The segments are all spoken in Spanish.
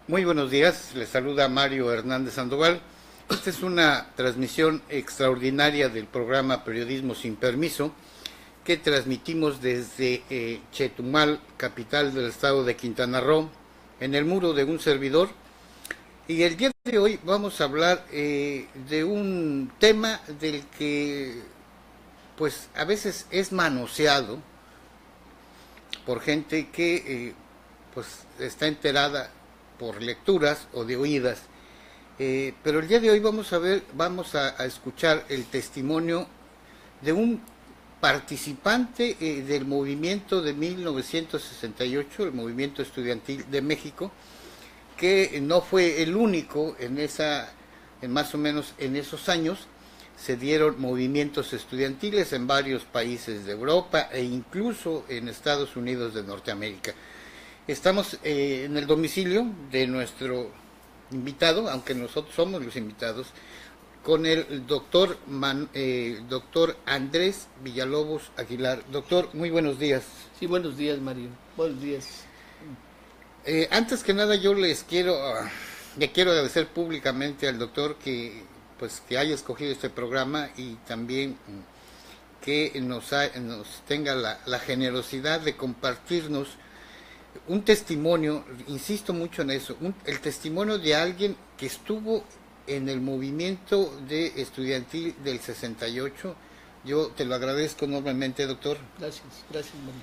Muy buenos días, les saluda Mario Hernández Sandoval. Esta es una transmisión extraordinaria del programa Periodismo sin Permiso que transmitimos desde Chetumal, capital del estado de Quintana Roo, en el muro de un servidor. Y el día de hoy vamos a hablar de un tema del que pues a veces es manoseado por gente que pues está enterada por lecturas o de oídas. Pero el día de hoy vamos a escuchar el testimonio de un participante del movimiento de 1968, el movimiento estudiantil de México, que no fue el único en más o menos en esos años. Se dieron movimientos estudiantiles en varios países de Europa e incluso en Estados Unidos de Norteamérica. Estamos en el domicilio de nuestro invitado, aunque nosotros somos los invitados, con el doctor Andrés Villalobos Aguilar. Doctor, muy buenos días. Sí, buenos días, Mario. Buenos días. Antes que nada yo le quiero agradecer públicamente al doctor que haya escogido este programa y también que nos tenga la generosidad de compartirnos un testimonio. Insisto mucho en eso, el testimonio de alguien que estuvo en el movimiento de estudiantil del 68. Yo te lo agradezco enormemente, doctor. Gracias, Mario.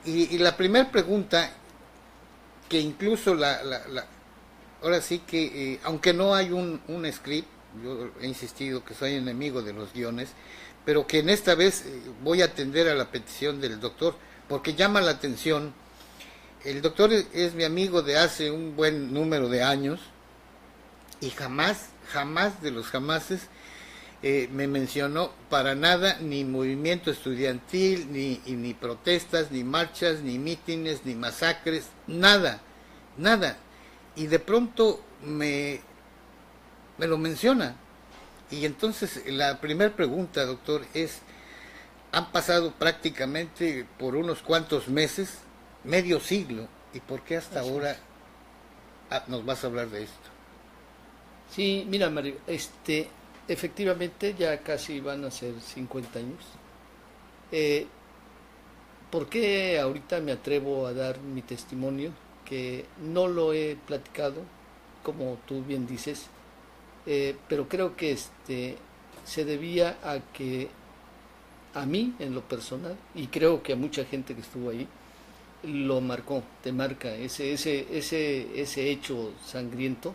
Y la primera pregunta, que incluso ahora sí que, aunque no hay un script, yo he insistido que soy enemigo de los guiones, pero que en esta vez voy a atender a la petición del doctor, porque llama la atención. El doctor es mi amigo de hace un buen número de años y jamás de los jamases me mencionó para nada ni movimiento estudiantil, ni protestas, ni marchas, ni mítines, ni masacres, nada. Y de pronto me lo menciona. Y entonces la primera pregunta, doctor, es, han pasado prácticamente por unos cuantos meses, medio siglo, ¿y por qué hasta ahora nos vas a hablar de esto? Sí, mira, Mario, efectivamente ya casi van a ser 50 años. ¿Por qué ahorita me atrevo a dar mi testimonio? Que no lo he platicado, como tú bien dices, pero creo que se debía a que a mí, en lo personal, y creo que a mucha gente que estuvo ahí, lo marcó, te marca ese hecho sangriento,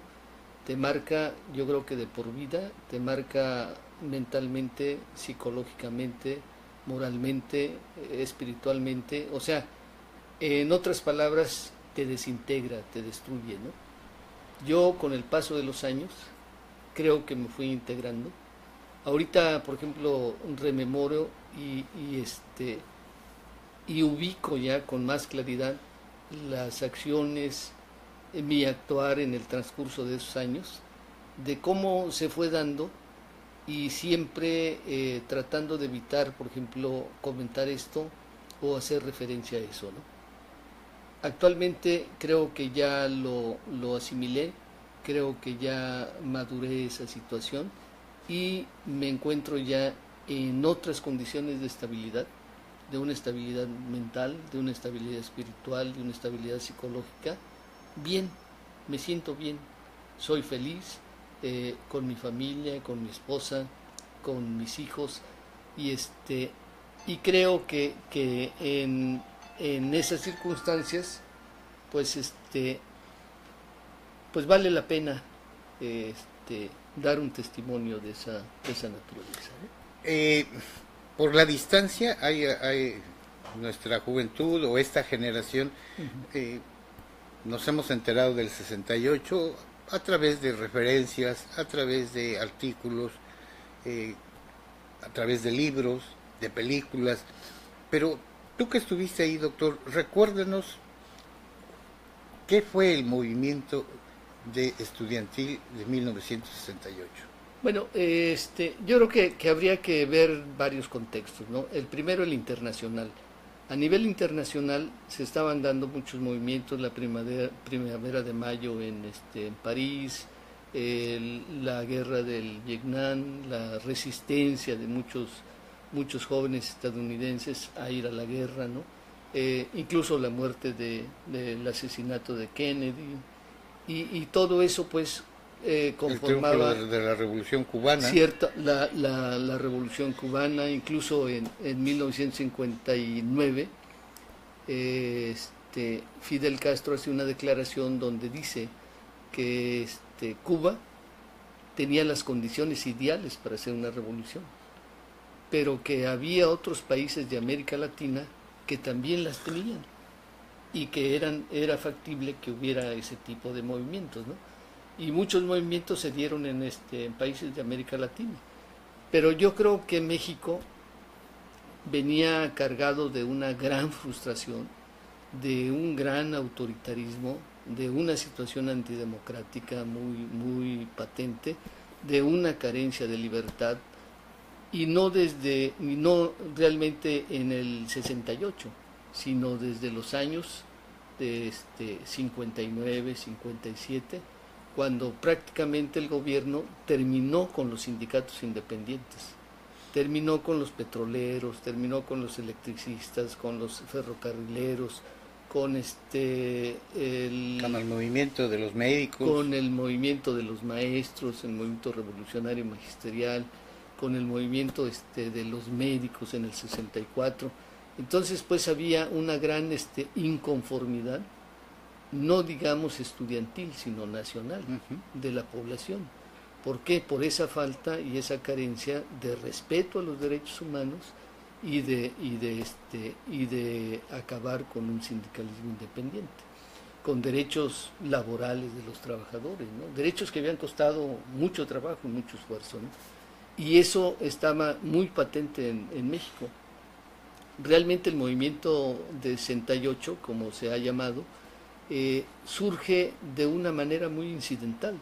te marca, yo creo que de por vida, te marca mentalmente, psicológicamente, moralmente, espiritualmente, o sea, en otras palabras, te desintegra, te destruye, ¿no? Yo con el paso de los años creo que me fui integrando. Ahorita, por ejemplo, rememoro y ubico ya con más claridad las acciones, mi actuar en el transcurso de esos años, de cómo se fue dando y siempre tratando de evitar, por ejemplo, comentar esto o hacer referencia a eso, ¿no? Actualmente creo que ya lo asimilé, creo que ya maduré esa situación y me encuentro ya en otras condiciones de estabilidad, de una estabilidad mental, de una estabilidad espiritual, de una estabilidad psicológica. Bien, me siento bien, soy feliz con mi familia, con mi esposa, con mis hijos y creo que en esas circunstancias pues pues vale la pena dar un testimonio de esa naturaleza, ¿no? Por la distancia hay nuestra juventud o esta generación, nos hemos enterado del 68 a través de referencias, a través de artículos, a través de libros, de películas, pero tú que estuviste ahí, doctor, recuérdenos qué fue el movimiento de estudiantil de 1968. Bueno, yo creo que habría que ver varios contextos, ¿no? El primero, el internacional. A nivel internacional se estaban dando muchos movimientos, la primavera de mayo en París, la guerra del Vietnam, la resistencia de muchos jóvenes estadounidenses a ir a la guerra, ¿no? Incluso la muerte del asesinato de Kennedy, y todo eso pues conformaba el triunfo de la Revolución Cubana. La Revolución Cubana. Incluso en 1959 Fidel Castro hace una declaración donde dice que Cuba tenía las condiciones ideales para hacer una revolución, pero que había otros países de América Latina que también las tenían y que era factible que hubiera ese tipo de movimientos, ¿no? Y muchos movimientos se dieron en países de América Latina. Pero yo creo que México venía cargado de una gran frustración, de un gran autoritarismo, de una situación antidemocrática muy patente, de una carencia de libertad, y no realmente en el 68, sino desde los años de 59, 57, cuando prácticamente el gobierno terminó con los sindicatos independientes, terminó con los petroleros, terminó con los electricistas, con los ferrocarrileros, con el movimiento de los médicos, con el movimiento de los maestros, el movimiento revolucionario magisterial, con el movimiento de los médicos en el 64. Entonces pues había una gran inconformidad, no digamos estudiantil, sino nacional, de la población. ¿Por qué? Por esa falta y esa carencia de respeto a los derechos humanos y de acabar con un sindicalismo independiente, con derechos laborales de los trabajadores, ¿no? Derechos que habían costado mucho trabajo y mucho esfuerzo, ¿no? Y eso estaba muy patente en México. Realmente el movimiento de 68, como se ha llamado, surge de una manera muy incidental.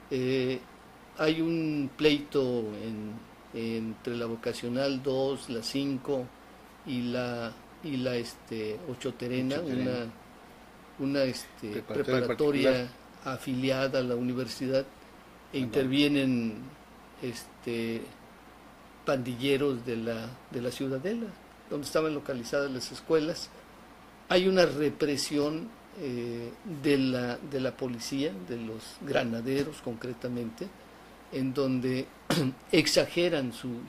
Hay un pleito entre la vocacional 2, la 5 y la 8 Terena, una preparatoria afiliada a la universidad, e intervienen pandilleros de la Ciudadela, donde estaban localizadas las escuelas. Hay una represión de la policía, de los granaderos concretamente, en donde exageran su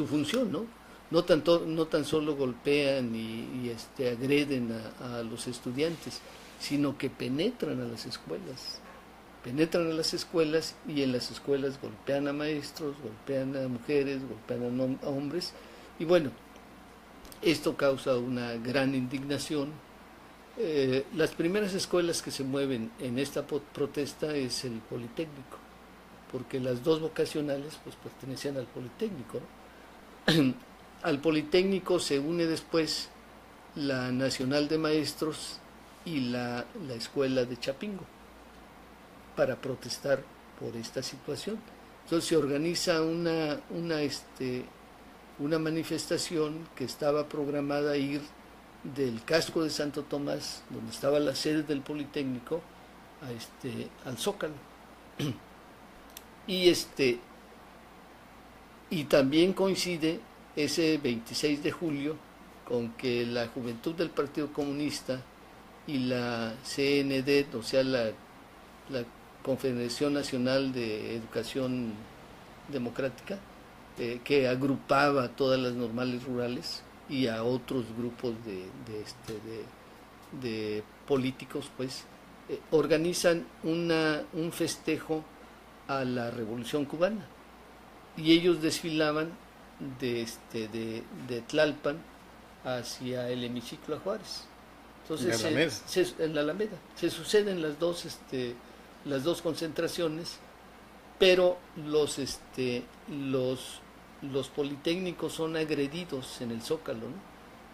función, ¿no? No tan solo golpean y agreden a los estudiantes, sino que penetran a las escuelas. Penetran a las escuelas y en las escuelas golpean a maestros, golpean a mujeres, golpean a hombres. Y bueno, esto causa una gran indignación. Las primeras escuelas que se mueven en esta protesta es el Politécnico, porque las dos vocacionales pues pertenecían al Politécnico, ¿no? Al Politécnico se une después la Nacional de Maestros y la Escuela de Chapingo para protestar por esta situación. Entonces se organiza una manifestación que estaba programada a ir del casco de Santo Tomás, donde estaba la sede del Politécnico, al Zócalo. Y también coincide ese 26 de julio con que la Juventud del Partido Comunista y la CND, o sea, la Confederación Nacional de Educación Democrática, que agrupaba a todas las normales rurales y a otros grupos de políticos, pues, organizan un festejo a la Revolución Cubana, y ellos desfilaban de Tlalpan hacia el hemiciclo a Juárez. Entonces en la Alameda se suceden las dos concentraciones, pero los politécnicos son agredidos en el Zócalo, ¿no?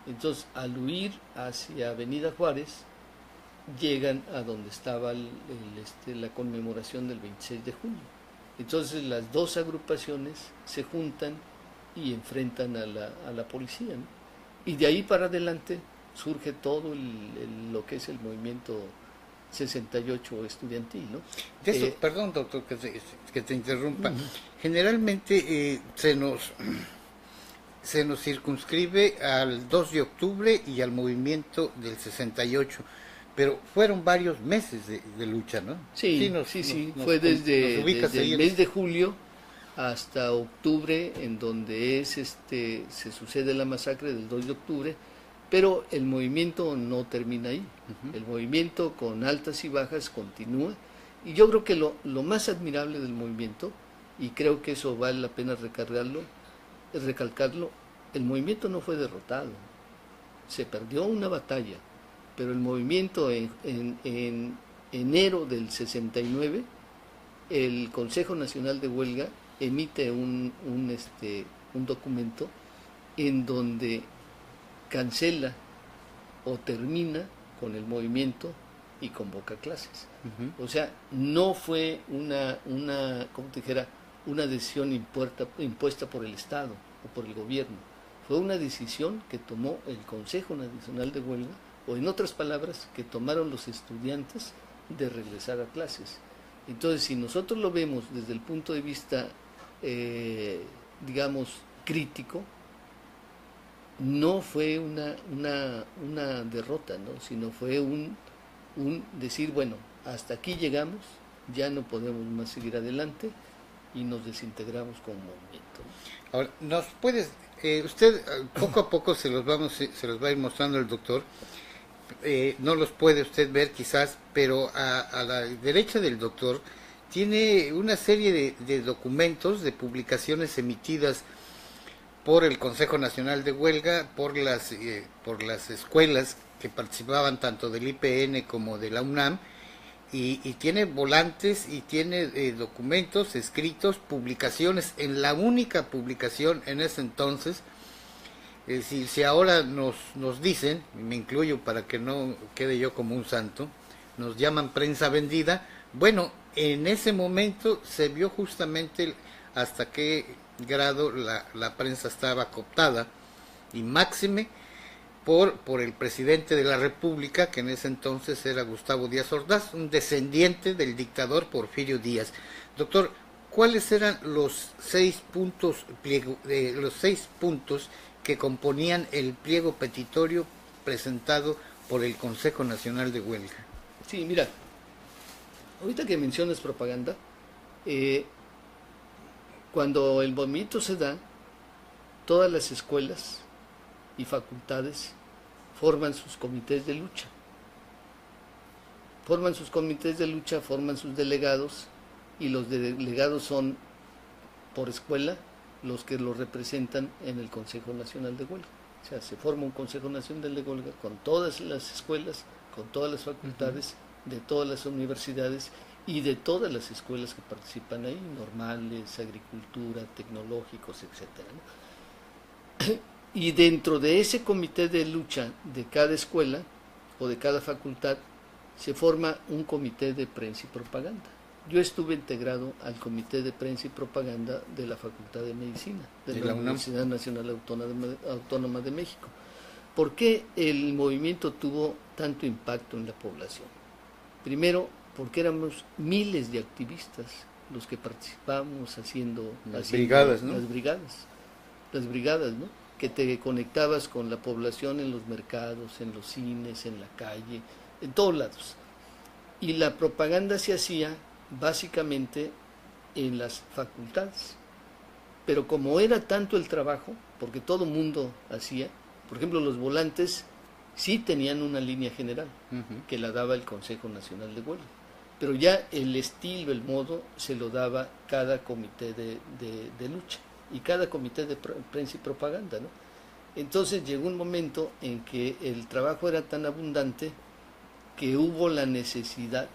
Entonces, al huir hacia Avenida Juárez, llegan a donde estaba la conmemoración del 26 de junio. Entonces, las dos agrupaciones se juntan y enfrentan a la policía, ¿no? Y de ahí para adelante surge todo lo que es el movimiento 68 estudiantil, ¿no? De eso, perdón, doctor, que te interrumpa. Generalmente se nos circunscribe al 2 de octubre y al movimiento del 68, pero fueron varios meses de lucha, ¿no? Sí, fue desde el mes de julio hasta octubre, en donde se sucede la masacre del 2 de octubre, pero el movimiento no termina ahí. El movimiento, con altas y bajas, continúa, y yo creo que lo más admirable del movimiento, y creo que eso vale la pena recalcarlo, el movimiento no fue derrotado, se perdió una batalla, pero el movimiento en enero del 69, el Consejo Nacional de Huelga emite un documento en donde cancela o termina con el movimiento y convoca clases. O sea, no fue como te dijera, una decisión impuesta por el Estado o por el gobierno. Fue una decisión que tomó el Consejo Nacional de Huelga, o en otras palabras, que tomaron los estudiantes de regresar a clases. Entonces, si nosotros lo vemos desde el punto de vista, digamos, crítico, no fue una derrota, ¿no? Sino fue un decir, bueno, hasta aquí llegamos, ya no podemos más seguir adelante, y nos desintegramos como movimiento. Ahora, ¿nos puedes, usted poco a poco se los va a ir mostrando el doctor, no los puede usted ver quizás, pero a la derecha del doctor tiene una serie de documentos, de publicaciones emitidas por el Consejo Nacional de Huelga, por las escuelas que participaban tanto del IPN como de la UNAM, y tiene volantes y tiene documentos escritos, publicaciones, en la única publicación en ese entonces. Si ahora nos dicen, y me incluyo para que no quede yo como un santo, nos llaman prensa vendida, bueno, en ese momento se vio justamente hasta qué grado la prensa estaba cooptada, y máxime por el presidente de la República, que en ese entonces era Gustavo Díaz Ordaz, un descendiente del dictador Porfirio Díaz. Doctor, ¿cuáles eran los 6 puntos que componían el pliego petitorio presentado por el Consejo Nacional de Huelga? Sí, mira, ahorita que mencionas propaganda, cuando el movimiento se da, todas las escuelas y facultades forman sus comités de lucha. Forman sus delegados, y los delegados son, por escuela, los que los representan en el Consejo Nacional de Huelga. O sea, se forma un Consejo Nacional de Huelga con todas las escuelas, con todas las facultades, de todas las universidades y de todas las escuelas que participan ahí, normales, agricultura, tecnológicos, etcétera, ¿no? Y dentro de ese comité de lucha de cada escuela o de cada facultad se forma un comité de prensa y propaganda. Yo estuve integrado al comité de prensa y propaganda de la Facultad de Medicina de la Universidad Nacional Autónoma de México. ¿Por qué el movimiento tuvo tanto impacto en la población? Primero, porque éramos miles de activistas los que participábamos haciendo brigadas, ¿no? Las brigadas, ¿no? Que te conectabas con la población en los mercados, en los cines, en la calle, en todos lados. Y la propaganda se hacía básicamente en las facultades. Pero como era tanto el trabajo, porque todo mundo hacía, por ejemplo, los volantes sí tenían una línea general que la daba el Consejo Nacional de Huelga, pero ya el estilo, el modo, se lo daba cada comité de lucha y cada comité de prensa y propaganda, ¿no? Entonces llegó un momento en que el trabajo era tan abundante que hubo la necesidad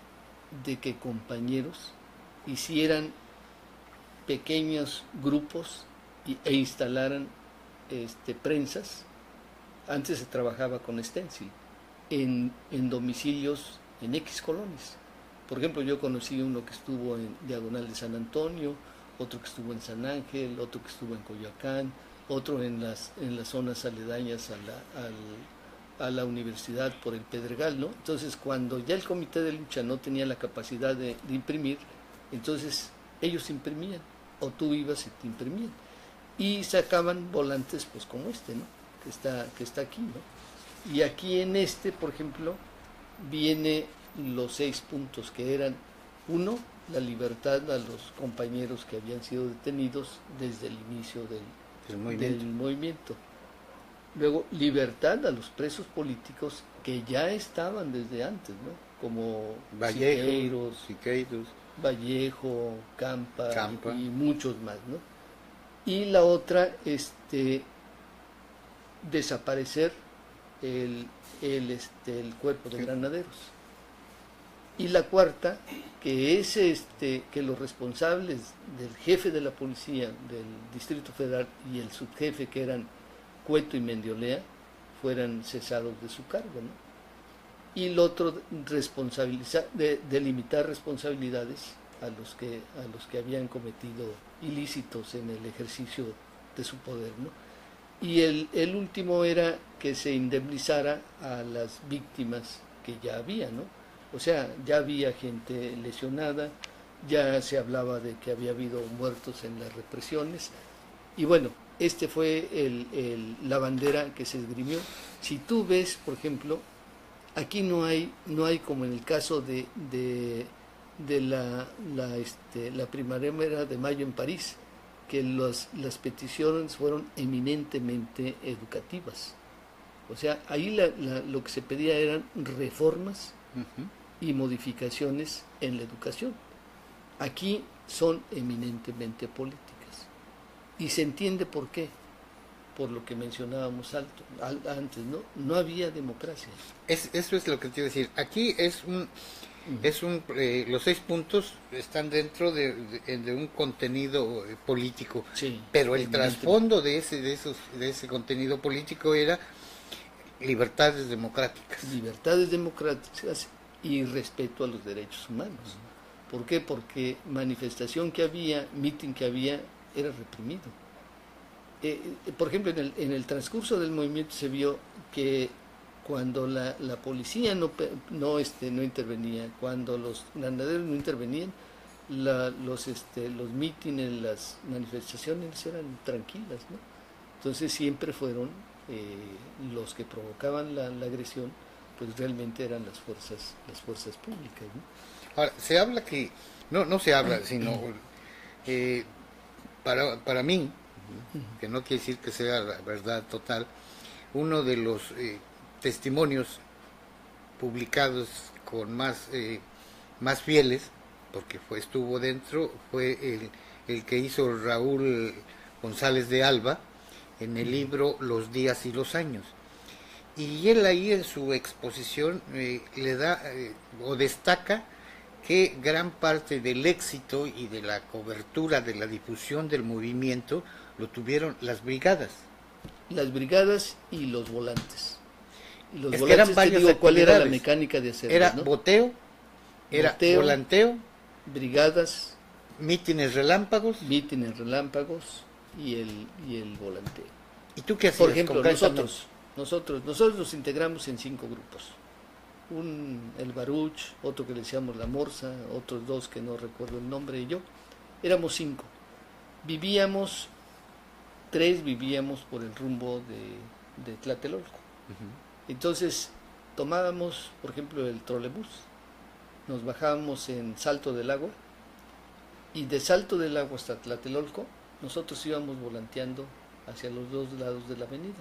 de que compañeros hicieran pequeños grupos e instalaran prensas. Antes se trabajaba con stencil en domicilios en X colonias. Por ejemplo, yo conocí uno que estuvo en Diagonal de San Antonio, otro que estuvo en San Ángel, otro que estuvo en Coyoacán, otro en las zonas aledañas a la universidad por el Pedregal, ¿no? Entonces, cuando ya el comité de lucha no tenía la capacidad de imprimir, entonces ellos imprimían, o tú ibas y te imprimían, y sacaban volantes, pues como este, ¿no? Que está aquí, ¿no? Y aquí en este, por ejemplo, viene los 6 puntos que eran: uno, la libertad a los compañeros que habían sido detenidos desde el inicio del movimiento. Luego, libertad a los presos políticos que ya estaban desde antes, ¿no? Como Siqueiros, Vallejo, Campa. Y muchos más, ¿no? Y la otra, desaparecer el cuerpo de granaderos. Y la cuarta, que es que los responsables del jefe de la policía del Distrito Federal y el subjefe, que eran Cueto y Mendiolea, fueran cesados de su cargo, ¿no? Y el otro, delimitar responsabilidades a los que habían cometido ilícitos en el ejercicio de su poder, ¿no? Y el último era que se indemnizara a las víctimas que ya había, ¿no? O sea, ya había gente lesionada, ya se hablaba de que había habido muertos en las represiones, y bueno, fue la bandera que se esgrimió. Si tú ves, por ejemplo, aquí no hay como en el caso de la primavera de mayo en París, que las peticiones fueron eminentemente educativas. O sea, ahí lo que se pedía eran reformas y modificaciones en la educación. Aquí son eminentemente políticas. Y se entiende por qué. Por lo que mencionábamos antes, ¿no? No había democracia. Eso es lo que te iba a decir. Aquí los 6 puntos están dentro de un contenido político, sí, pero el trasfondo de ese contenido político era libertades democráticas. Libertades democráticas y respeto a los derechos humanos. ¿Por qué? Porque manifestación que había, mitin que había, era reprimido. Por ejemplo, en el transcurso del movimiento se vio que cuando la policía no intervenía, cuando los ganaderos no intervenían, los mítines, las manifestaciones eran tranquilas, ¿no? Entonces siempre fueron los que provocaban la agresión, pues realmente eran las fuerzas públicas, ¿no? Ahora, se habla que, no se habla, sino para mí, que no quiere decir que sea la verdad total, uno de los testimonios publicados con más fieles, porque estuvo dentro, fue el que hizo Raúl González de Alba en el libro Los días y los años. Y él ahí en su exposición le da o destaca que gran parte del éxito y de la cobertura de la difusión del movimiento lo tuvieron las brigadas. Las brigadas y los volantes. Y los es volantes, eran varias te digo cuál era la actividades. Mecánica de hacerlo, Era ¿no? boteo, volanteo, brigadas, mítines relámpagos y el volanteo. ¿Y tú qué hacías? Por ejemplo, nosotros nos integramos en 5 grupos. El Baruch, otro que le decíamos la Morsa, otros 2 que no recuerdo el nombre, y yo. Éramos 5. 3 vivíamos por el rumbo de Tlatelolco. Entonces tomábamos, por ejemplo, el trolebús, nos bajábamos en Salto del Agua, y de Salto del Agua hasta Tlatelolco nosotros íbamos volanteando hacia los 2 lados de la avenida,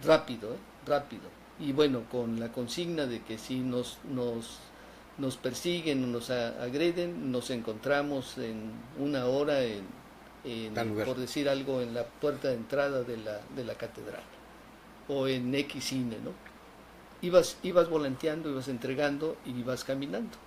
rápido, y bueno, con la consigna de que si nos persiguen o nos agreden, nos encontramos en una hora por decir algo, en la puerta de entrada de la catedral, o en X cine, ¿no? Ibas volanteando, ibas entregando y ibas caminando.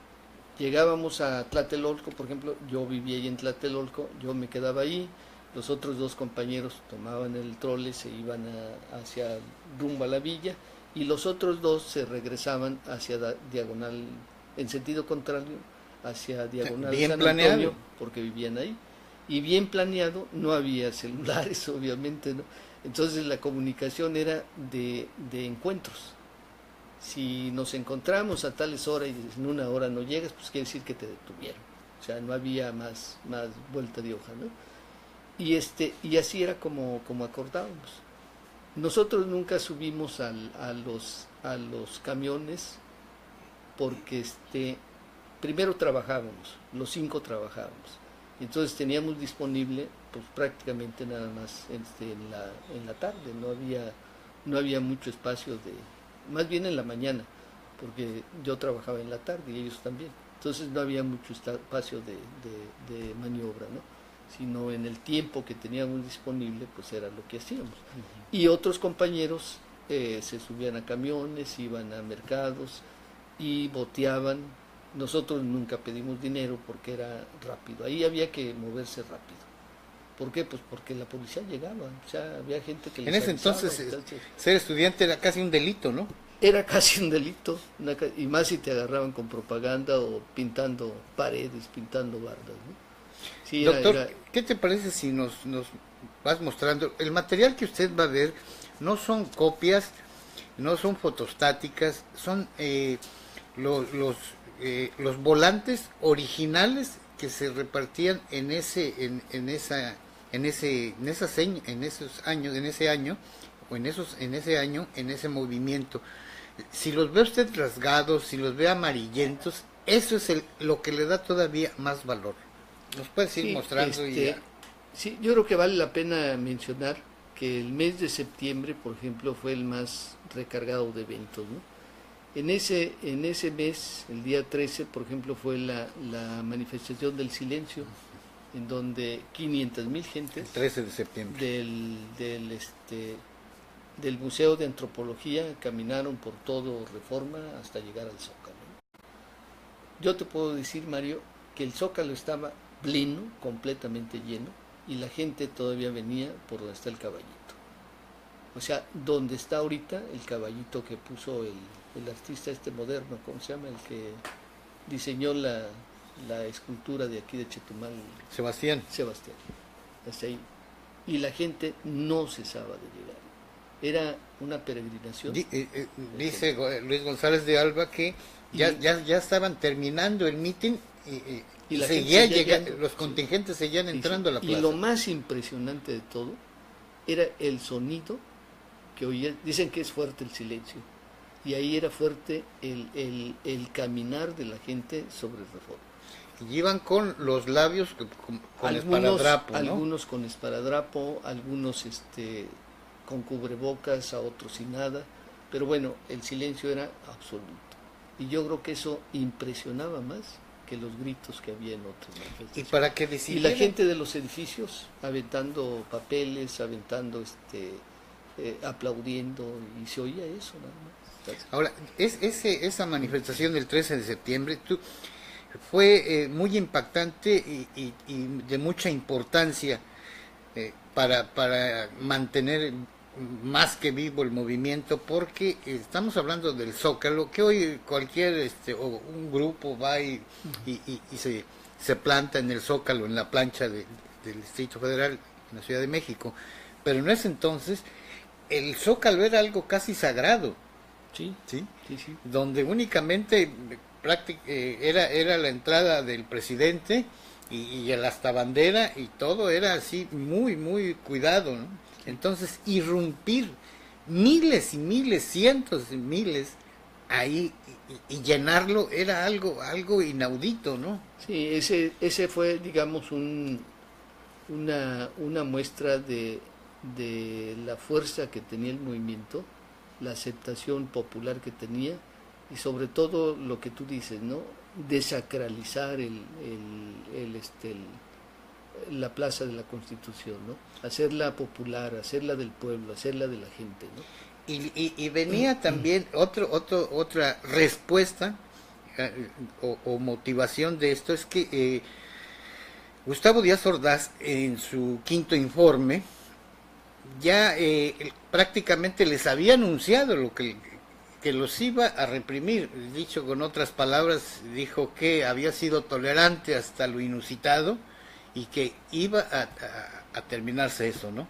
Llegábamos a Tlatelolco, por ejemplo, yo vivía ahí en Tlatelolco, yo me quedaba ahí, los otros 2 compañeros tomaban el trole, se iban hacia rumbo a la villa, y los otros 2 se regresaban hacia diagonal, en sentido contrario, hacia diagonal bien San planeado. Antonio, porque vivían ahí. y bien planeado, no había celulares, obviamente, ¿no? Entonces la comunicación era de encuentros. Si nos encontramos a tales horas y en una hora no llegas, pues quiere decir que te detuvieron. O sea, no había más vuelta de hoja, ¿no? Y así era como acordábamos. Nosotros nunca subimos a los camiones porque primero trabajábamos, los 5 trabajábamos. Entonces teníamos disponible pues prácticamente nada más en la tarde, no había mucho espacio más bien en la mañana, porque yo trabajaba en la tarde y ellos también. Entonces no había mucho espacio de maniobra, ¿no? Sino en el tiempo que teníamos disponible, pues era lo que hacíamos. Y otros compañeros se subían a camiones, iban a mercados y boteaban. Nosotros nunca pedimos dinero porque era rápido, ahí había que moverse rápido. ¿Por qué? Pues porque la policía llegaba, o sea, había gente que les En ese avisaba, entonces, ser estudiante era casi un delito, ¿no? era casi un delito, y más si te agarraban con propaganda o pintando paredes, pintando bardas, ¿no? Sí, Doctor, ¿qué te parece si nos vas mostrando? El material que usted va a ver no son copias, no son fotostáticas, son los volantes originales que se repartían en ese año, en ese movimiento. Si los ve usted rasgados, si los ve amarillentos, eso es lo que le da todavía más valor. ¿Nos puedes ir mostrando? Sí, yo creo que vale la pena mencionar que el mes de septiembre, por ejemplo, fue el más recargado de eventos, ¿no? En ese mes, el día 13, por ejemplo, fue la manifestación del silencio, en donde 500,000 gentes, el 13 de septiembre, del Museo de Antropología caminaron por todo Reforma hasta llegar al Zócalo. Yo te puedo decir, Mario, que el Zócalo estaba pleno, completamente lleno, y la gente todavía venía por donde está el caballito. O sea, donde está ahorita el caballito que puso el artista moderno, ¿cómo se llama? El que diseñó la escultura de aquí de Chetumal. Sebastián. Hasta ahí. Y la gente no cesaba de llegar. Era una peregrinación. Dice Luis González de Alba que ya estaban terminando el mitin y la seguía llegando, los contingentes seguían entrando a la plaza. Y lo más impresionante de todo era el sonido que oía. Dicen que es fuerte el silencio, y ahí era fuerte el caminar de la gente sobre Reforma. Y iban con los labios con esparadrapo, ¿no? Algunos con esparadrapo, algunos con cubrebocas, a otros sin nada, pero bueno, el silencio era absoluto. Y yo creo que eso impresionaba más que los gritos que había en otras manifestaciones. ¿Y para qué decidieron? Y la gente de los edificios aventando papeles, aplaudiendo, y se oía eso nada más. Ahora, esa manifestación del 13 de septiembre fue muy impactante y de mucha importancia para mantener más que vivo el movimiento, porque estamos hablando del Zócalo, que hoy cualquier o un grupo va y se planta en el Zócalo, en la plancha del Distrito Federal, en la Ciudad de México, pero en ese entonces el Zócalo era algo casi sagrado, sí. Donde únicamente era la entrada del presidente y el hasta bandera, y todo era así muy muy cuidado, ¿no? Entonces irrumpir miles y miles, cientos de miles ahí y llenarlo era algo inaudito, ¿no? Sí, ese fue, digamos, una muestra de la fuerza que tenía el movimiento, la aceptación popular que tenía, y sobre todo lo que tú dices, ¿no? Desacralizar la Plaza de la Constitución, ¿no? Hacerla popular, hacerla del pueblo, hacerla de la gente, ¿no? Y venía también otra respuesta o motivación de esto, es que Gustavo Díaz Ordaz, en su quinto informe, ya prácticamente les había anunciado lo que los iba a reprimir. Dicho con otras palabras, dijo que había sido tolerante hasta lo inusitado y que iba a terminarse eso, ¿no?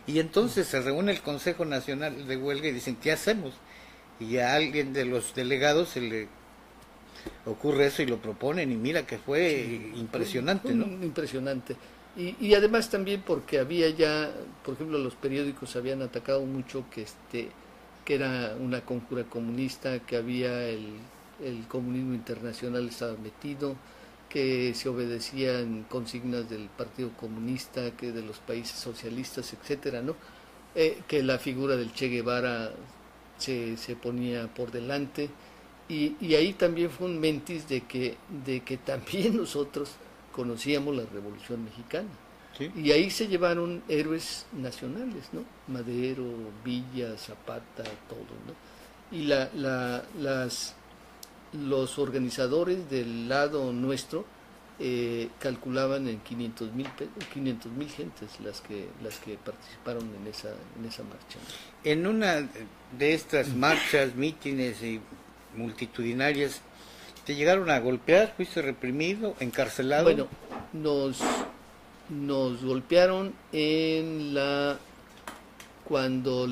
Y entonces se reúne el Consejo Nacional de Huelga y dicen, ¿qué hacemos? Y a alguien de los delegados se le ocurre eso y lo proponen, y mira que fue impresionante, ¿no? Impresionante. Y además también porque había ya, por ejemplo, los periódicos habían atacado mucho que era una conjura comunista, que había el comunismo internacional estaba metido, que se obedecían consignas del Partido Comunista, que de los países socialistas, etcétera, ¿no? Que la figura del Che Guevara se ponía por delante, y ahí también fue un mentis de que también nosotros conocíamos la Revolución Mexicana. ¿Sí? Y ahí se llevaron héroes nacionales, ¿no? Madero, Villa, Zapata, todo, ¿no? Y los organizadores del lado nuestro calculaban en 500,000 gentes las que participaron en esa marcha, ¿no? En una de estas marchas, mítines y multitudinarias, ¿te llegaron a golpear? ¿Fuiste reprimido, encarcelado? Bueno, nos golpearon cuando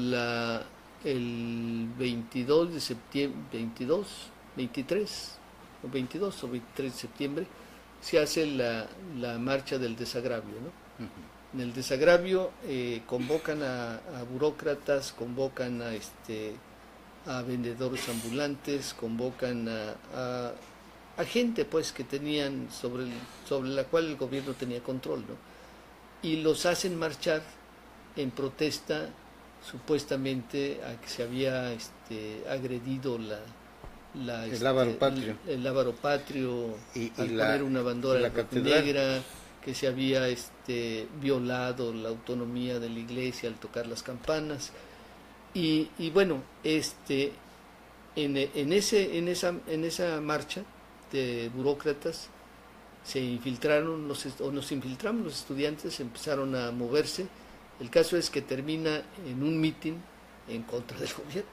el 22 de septiembre, 23 o 22 o 23 de septiembre, se hace la marcha del desagravio, ¿no? En el desagravio convocan a burócratas, convocan a vendedores ambulantes, convocan a gente pues que tenían sobre la cual el gobierno tenía control, ¿no? Y los hacen marchar en protesta supuestamente a que se había agredido el Lábaro Patrio y al poner una bandera negra, que se había violado la autonomía de la iglesia al tocar las campanas, y bueno, en esa marcha de burócratas nos infiltramos los estudiantes, empezaron a moverse. El caso es que termina en un mitin en contra del gobierno.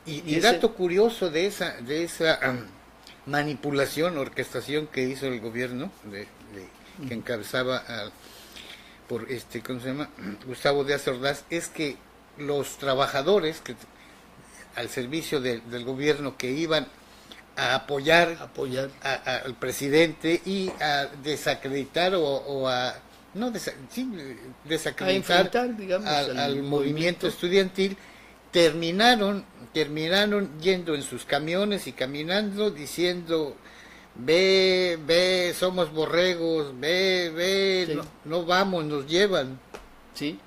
Y dato curioso de esa manipulación, orquestación que hizo el gobierno, que encabezaba por ¿cómo se llama? Gustavo Díaz Ordaz, es que los trabajadores al servicio del gobierno que iban a apoyar al presidente y a desacreditar desacreditar digamos, al movimiento estudiantil, terminaron yendo en sus camiones y caminando diciendo, ve, somos borregos, ve, sí. no vamos, nos llevan. Sí,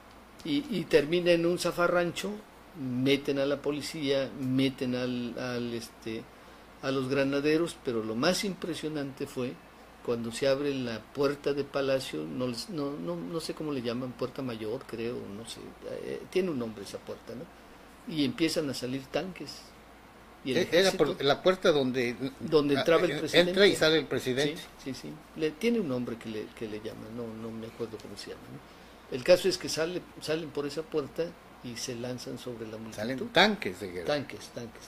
y termina en un zafarrancho, meten a la policía, meten a los granaderos, pero lo más impresionante fue cuando se abre la puerta de Palacio, no sé cómo le llaman, puerta mayor, creo, no sé, tiene un nombre esa puerta, ¿no? Y empiezan a salir tanques. Y era por la puerta donde entraba el presidente. Entra y sale el presidente. Sí. Tiene un nombre que le llaman, no me acuerdo cómo se llama, ¿no? El caso es que salen por esa puerta y se lanzan sobre la multitud. Salen tanques de guerra.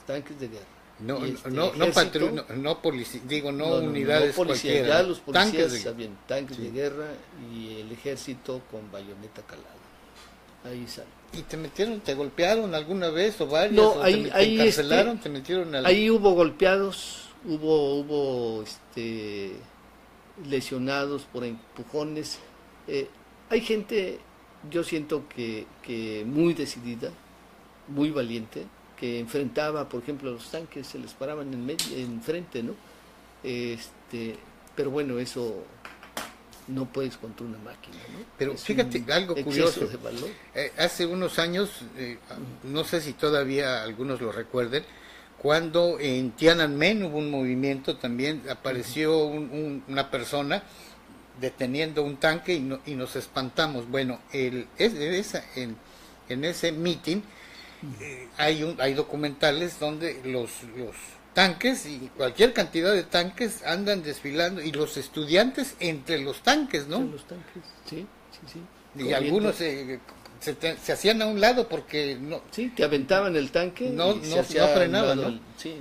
Tanques de guerra. No unidades policía, cualquiera. Ya los policías sabían, tanques de guerra, y el ejército con bayoneta calada. Ahí sale. ¿Y te golpearon alguna vez o varias? No, ¿O ahí, te encarcelaron? ¿Te metieron ahí hubo golpeados, hubo lesionados por empujones. Hay gente, yo siento que muy decidida, muy valiente, que enfrentaba, por ejemplo, a los tanques, se les paraban enfrente, ¿no? Pero bueno, eso no puedes contra una máquina, ¿no? Pero fíjate, algo curioso. De valor. Hace unos años, no sé si todavía algunos lo recuerden, cuando en Tiananmen hubo un movimiento también, apareció una persona deteniendo un tanque y nos espantamos. Bueno, en ese meeting hay documentales donde los tanques y cualquier cantidad de tanques andan desfilando, y los estudiantes entre los tanques, ¿no? Entre los tanques, sí. Y algunos se hacían a un lado porque no, Sí, te aventaban el tanque no, y se no, hacía no a un frenaban, lado ¿no? sí,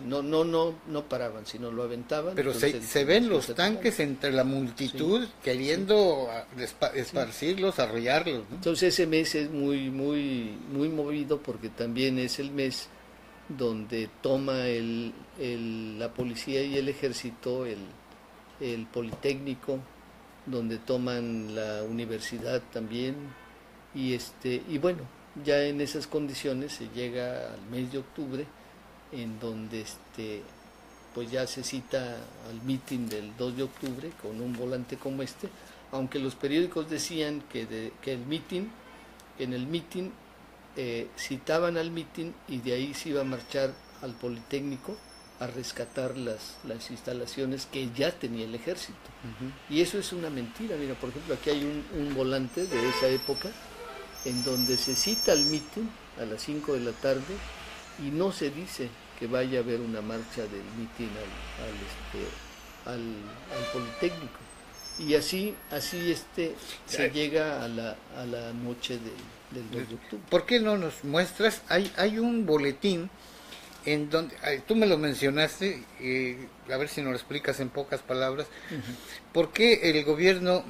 no paraban, sino lo aventaban. Pero entonces se ven los se tanques entre la multitud queriendo esparcirlos, arrollarlos, ¿no? Entonces ese mes es muy movido porque también es el mes donde toma la policía y el ejército el Politécnico, donde toman la universidad también y bueno, ya en esas condiciones se llega al mes de octubre en donde pues ya se cita al mitin del 2 de octubre con un volante como aunque los periódicos decían que en el mitin citaban al mitin y de ahí se iba a marchar al Politécnico a rescatar las instalaciones que ya tenía el ejército. Y eso es una mentira. Mira, por ejemplo, aquí hay un volante de esa época en donde se cita al mitin a las 5 de la tarde y no se dice que vaya a haber una marcha del mitin al Politécnico. Y así se llega a la noche del 2 de octubre. ¿Por qué no nos muestras? Hay un boletín en donde, tú me lo mencionaste, a ver si nos lo explicas en pocas palabras, ¿por qué el gobierno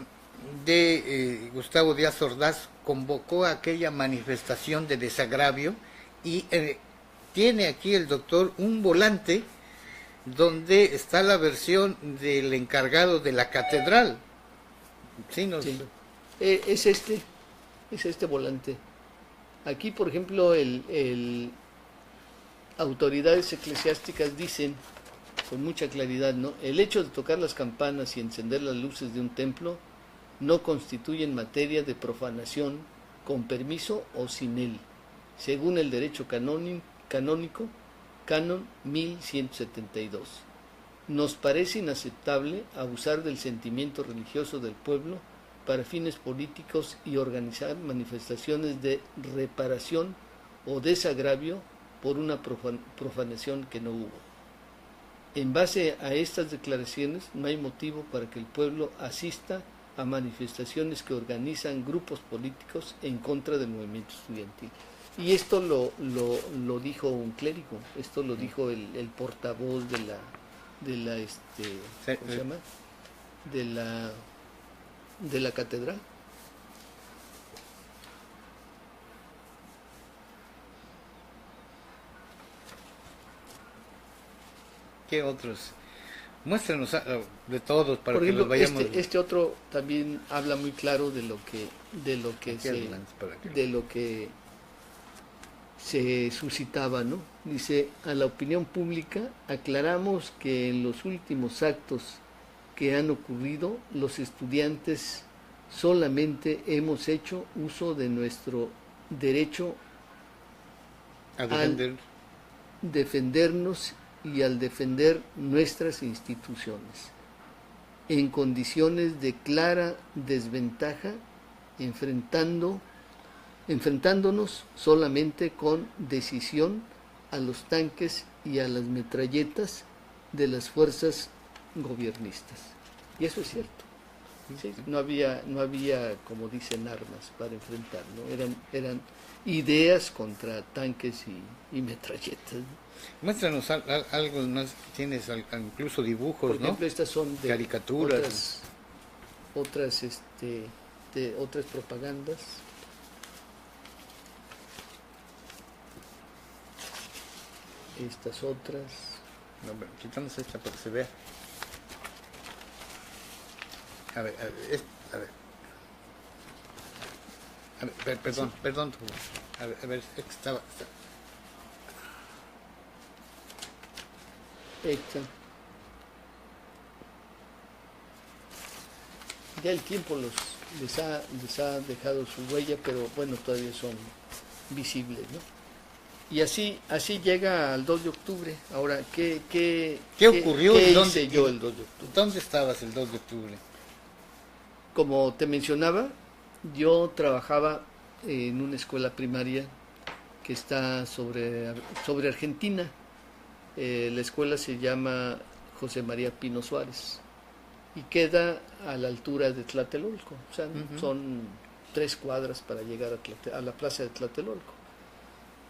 de Gustavo Díaz Ordaz convocó a aquella manifestación de desagravio y tiene aquí el doctor un volante donde está la versión del encargado de la catedral? Sí. Es este volante. Aquí, por ejemplo, autoridades eclesiásticas dicen con mucha claridad, ¿no? El hecho de tocar las campanas y encender las luces de un templo no constituyen materia de profanación con permiso o sin él, según el derecho canónico, canon 1172. Nos parece inaceptable abusar del sentimiento religioso del pueblo para fines políticos y organizar manifestaciones de reparación o desagravio por una profanación que no hubo. En base a estas declaraciones, no hay motivo para que el pueblo asista a manifestaciones que organizan grupos políticos en contra del movimiento estudiantil. Y esto lo dijo un clérigo, esto lo dijo el portavoz ¿cómo se llama? De la catedral. ¿Qué otros? Muéstranos de todos para por que ejemplo, los vayamos. Este otro también habla muy claro de lo que se suscitaba, ¿no? Dice: a la opinión pública aclaramos que en los últimos actos que han ocurrido, los estudiantes solamente hemos hecho uso de nuestro derecho al defendernos y al defender nuestras instituciones, en condiciones de clara desventaja, enfrentándonos solamente con decisión a los tanques y a las metralletas de las fuerzas gobiernistas. Y eso es cierto. ¿Sí? No había, como dicen, armas para enfrentar, ¿no? Eran ideas contra tanques y metralletas, ¿no? Muéstranos algo más, tienes incluso dibujos, por ejemplo, ¿no? Estas son de caricaturas, otras propagandas. Estas otras. No, quitamos esta para que se vea. A ver, perdón, Sí. perdón. A ver, estaba. Esta. Ya el tiempo les ha dejado su huella, pero bueno, todavía son visibles, ¿no? Y así llega al 2 de octubre. Ahora, ¿qué ocurrió? ¿Qué hice yo el 2 de octubre? ¿Dónde estabas el 2 de octubre? Como te mencionaba, yo trabajaba en una escuela primaria que está sobre Argentina. La escuela se llama José María Pino Suárez y queda a la altura de Tlatelolco. O sea, son 3 cuadras para llegar a la plaza de Tlatelolco.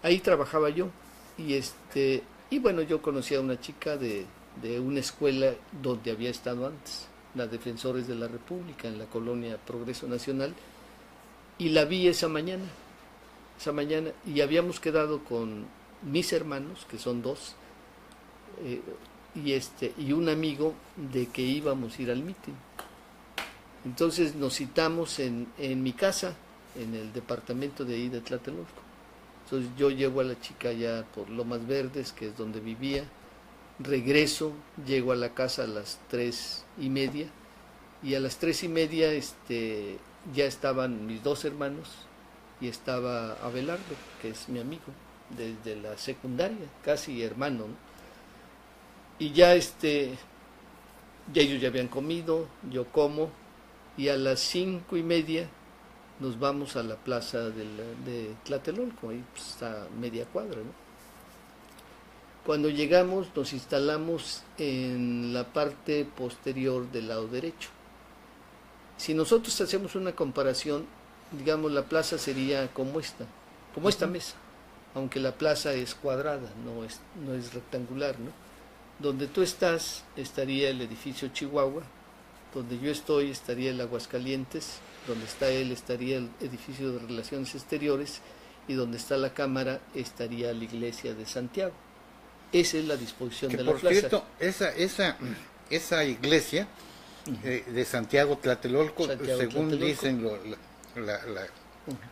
Ahí trabajaba yo y bueno, yo conocí a una chica de una escuela donde había estado antes, la Defensores de la República, en la colonia Progreso Nacional, y la vi esa mañana, y habíamos quedado con mis hermanos, que son 2, y un amigo, de que íbamos a ir al mitin. Entonces nos citamos en mi casa, en el departamento de ahí de Tlatelolco. Entonces yo llevo a la chica ya por Lomas Verdes, que es donde vivía, regreso, llego a la casa a las 3:30, y a las 3:30 ya estaban mis 2 hermanos, y estaba Abelardo, que es mi amigo, desde la secundaria, casi hermano, ¿no? Y ya ya ellos ya habían comido, yo como, y a las 5:30 nos vamos a la plaza de Tlatelolco, ahí pues, está media cuadra, ¿no? Cuando llegamos nos instalamos en la parte posterior del lado derecho. Si nosotros hacemos una comparación, digamos, la plaza sería como esta mesa, aunque la plaza es cuadrada, no es rectangular, ¿no? Donde tú estás estaría el edificio Chihuahua, donde yo estoy estaría el Aguascalientes, donde está él estaría el edificio de Relaciones Exteriores, y donde está la Cámara estaría la iglesia de Santiago. Esa es la disposición de la plaza. Por cierto, esa iglesia de Santiago Tlatelolco, según Tlatelolco, dicen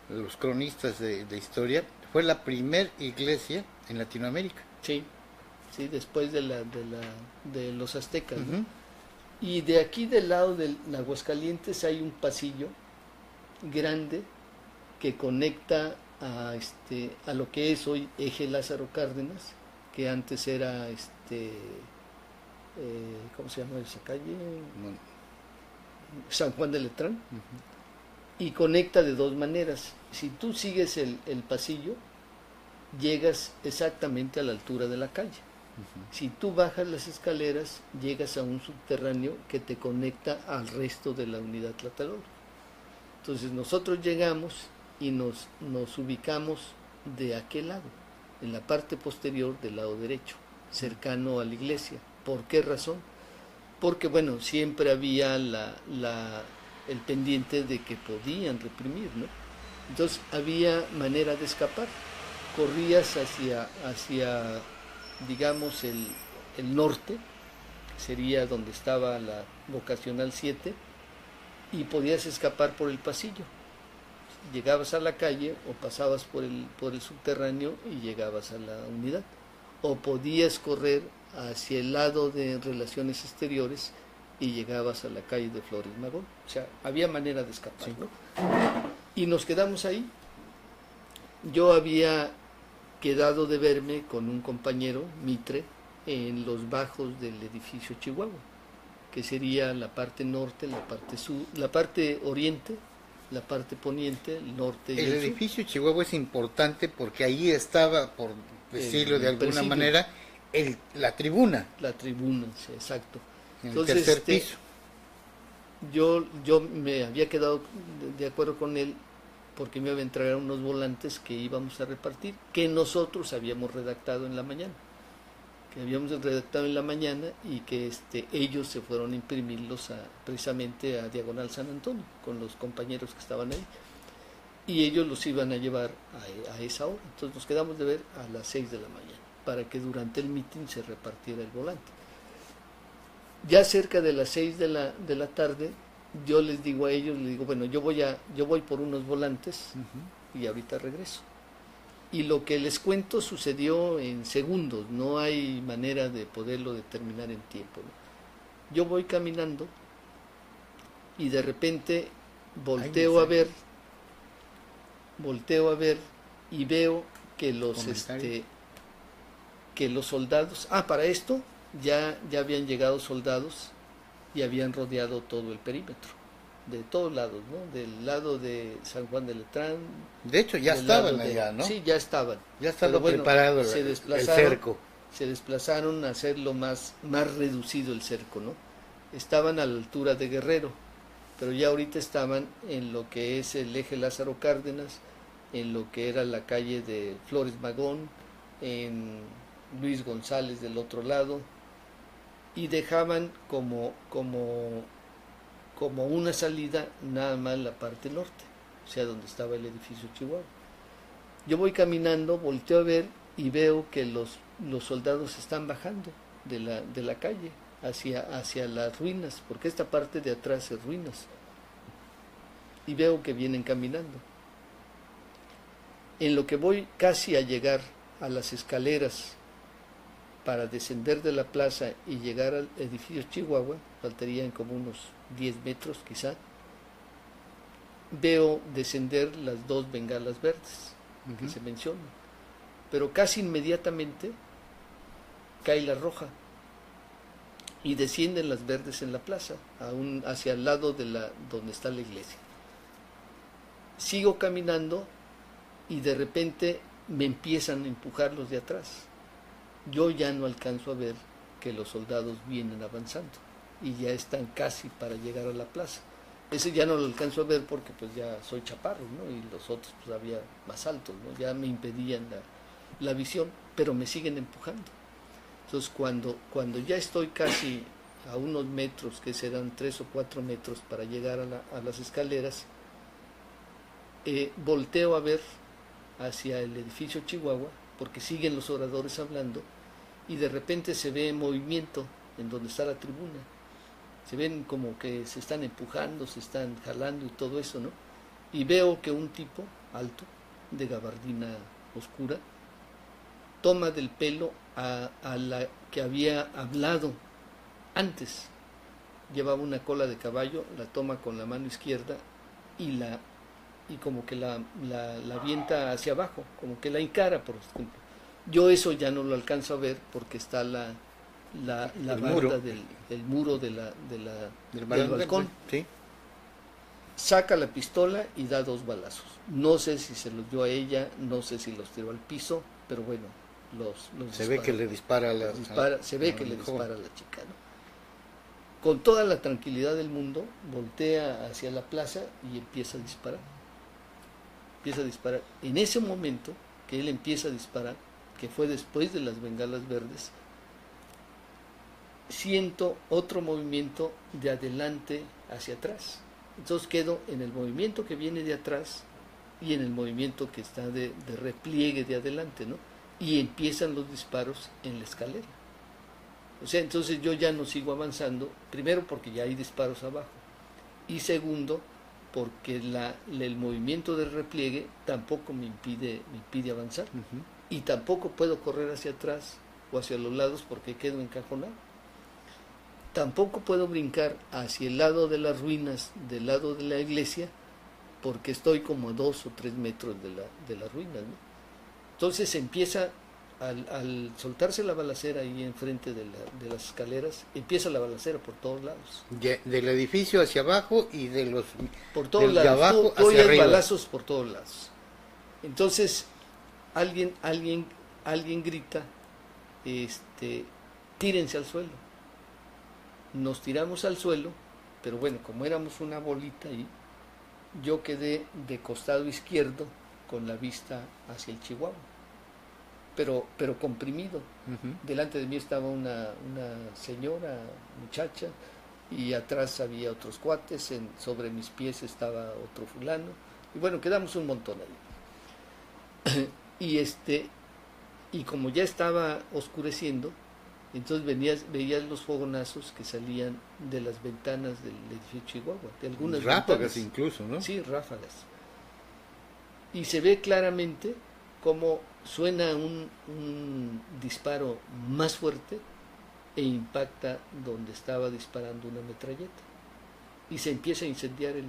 los cronistas de historia, fue la primer iglesia en Latinoamérica. Sí, después de los aztecas, ¿no? Y de aquí del lado del Aguascalientes hay un pasillo grande que conecta a lo que es hoy Eje Lázaro Cárdenas, que antes era ¿cómo se llama esa calle? San Juan de Letrán. Y conecta de 2 maneras. Si tú sigues el pasillo, llegas exactamente a la altura de la calle. Si tú bajas las escaleras, llegas a un subterráneo que te conecta al resto de la unidad Tlatelolco. Entonces nosotros llegamos y nos ubicamos de aquel lado, en la parte posterior del lado derecho, cercano a la iglesia. ¿Por qué razón? Porque, bueno, siempre había el pendiente de que podían reprimir, ¿no? Entonces había manera de escapar. Corrías hacia digamos, el norte, sería donde estaba la Vocacional 7, y podías escapar por el pasillo. Llegabas a la calle o pasabas por el subterráneo y llegabas a la unidad. O podías correr hacia el lado de Relaciones Exteriores y llegabas a la calle de Flores Magón. O sea, había manera de escapar, ¿no? Y nos quedamos ahí. Yo había quedado de verme con un compañero, Mitre, en los bajos del edificio Chihuahua, que sería la parte norte, la parte sur, la parte oriente, la parte poniente, el norte y el sur. El edificio Chihuahua es importante porque ahí estaba, por decirlo de alguna manera, la tribuna. La tribuna, sí, exacto. En entonces, el tercer piso. Yo me había quedado de acuerdo con él, porque me iba a entregar unos volantes que íbamos a repartir, que nosotros habíamos redactado en la mañana. Y que ellos se fueron a imprimirlos precisamente a Diagonal San Antonio, con los compañeros que estaban ahí. Y ellos los iban a llevar a esa hora. Entonces nos quedamos de ver a las 6 de la mañana, para que durante el mitin se repartiera el volante. Ya cerca de las 6 de la tarde, yo les digo a ellos, bueno, yo voy por unos volantes y ahorita regreso. Y lo que les cuento sucedió en segundos, no hay manera de poderlo determinar en tiempo, ¿no? Yo voy caminando y de repente volteo a ver y veo que los soldados, para esto ya habían llegado soldados y habían rodeado todo el perímetro, de todos lados, ¿no? Del lado de San Juan de Letrán. De hecho, ya estaban allá, ¿no? Sí, ya estaban. Ya estaba preparado el cerco. Se desplazaron a hacerlo más reducido el cerco, ¿no? Estaban a la altura de Guerrero, pero ya ahorita estaban en lo que es el eje Lázaro Cárdenas, en lo que era la calle de Flores Magón, en Luis González del otro lado, y dejaban como una salida nada más la parte norte, o sea, donde estaba el edificio Chihuahua. Yo voy caminando, volteo a ver y veo que los soldados están bajando de la calle hacia las ruinas, porque esta parte de atrás es ruinas, y veo que vienen caminando. En lo que voy casi a llegar a las escaleras para descender de la plaza y llegar al edificio Chihuahua, faltarían como unos 10 metros quizá, veo descender las dos bengalas verdes que se mencionan, pero casi inmediatamente cae la roja y descienden las verdes en la plaza, aún hacia el lado de donde está la iglesia. Sigo caminando y de repente me empiezan a empujar los de atrás. Yo ya no alcanzo a ver que los soldados vienen avanzando y ya están casi para llegar a la plaza. Ese ya no lo alcanzo a ver porque pues ya soy chaparro, ¿no? Y los otros pues había más altos, ¿no? Ya me impedían la visión, pero me siguen empujando. Entonces cuando ya estoy casi a unos metros, que serán 3 o 4 metros para llegar a las escaleras, volteo a ver hacia el edificio Chihuahua, porque siguen los oradores hablando, y de repente se ve movimiento en donde está la tribuna. Se ven como que se están empujando, se están jalando y todo eso, ¿no? Y veo que un tipo alto, de gabardina oscura, toma del pelo a la que había hablado antes. Llevaba una cola de caballo, la toma con la mano izquierda y como que la avienta hacia abajo, como que la encara, por ejemplo. Yo eso ya no lo alcanzo a ver porque está la barda del muro del balcón. Sí. Saca la pistola y da 2 balazos. No sé si se los dio a ella, no sé si los tiró al piso, pero bueno, los se ve que le dispara se ve que le dispara a la chica, ¿no? Con toda la tranquilidad del mundo, voltea hacia la plaza y empieza a disparar. Empieza a disparar. En ese momento que él empieza a disparar, que fue después de las bengalas verdes, siento otro movimiento de adelante hacia atrás. Entonces quedo en el movimiento que viene de atrás y en el movimiento que está de repliegue de adelante, ¿no? Y empiezan los disparos en la escalera. O sea, entonces yo ya no sigo avanzando, primero porque ya hay disparos abajo, y segundo porque el movimiento del repliegue tampoco me impide avanzar. Y tampoco puedo correr hacia atrás o hacia los lados porque quedo encajonado. Tampoco puedo brincar hacia el lado de las ruinas, del lado de la iglesia, porque estoy como a 2 o 3 metros de las ruinas, ¿no? Entonces empieza, al soltarse la balacera ahí enfrente de las escaleras, empieza la balacera por todos lados. Del edificio hacia abajo y de los por todos lados, abajo tú hacia arriba. Balazos por todos lados. Entonces alguien grita, tírense al suelo. Nos tiramos al suelo, pero bueno, como éramos una bolita ahí, yo quedé de costado izquierdo con la vista hacia el Chihuahua, pero comprimido. Delante de mí estaba una señora, muchacha, y atrás había otros cuates, sobre mis pies estaba otro fulano, y bueno, quedamos un montón ahí. Y como ya estaba oscureciendo, entonces veías los fogonazos que salían de las ventanas del edificio Chihuahua, de algunas ráfagas ventanas. Incluso, ¿no? Sí, ráfagas. Y se ve claramente cómo suena un disparo más fuerte e impacta donde estaba disparando una metralleta. Y se empieza a incendiar el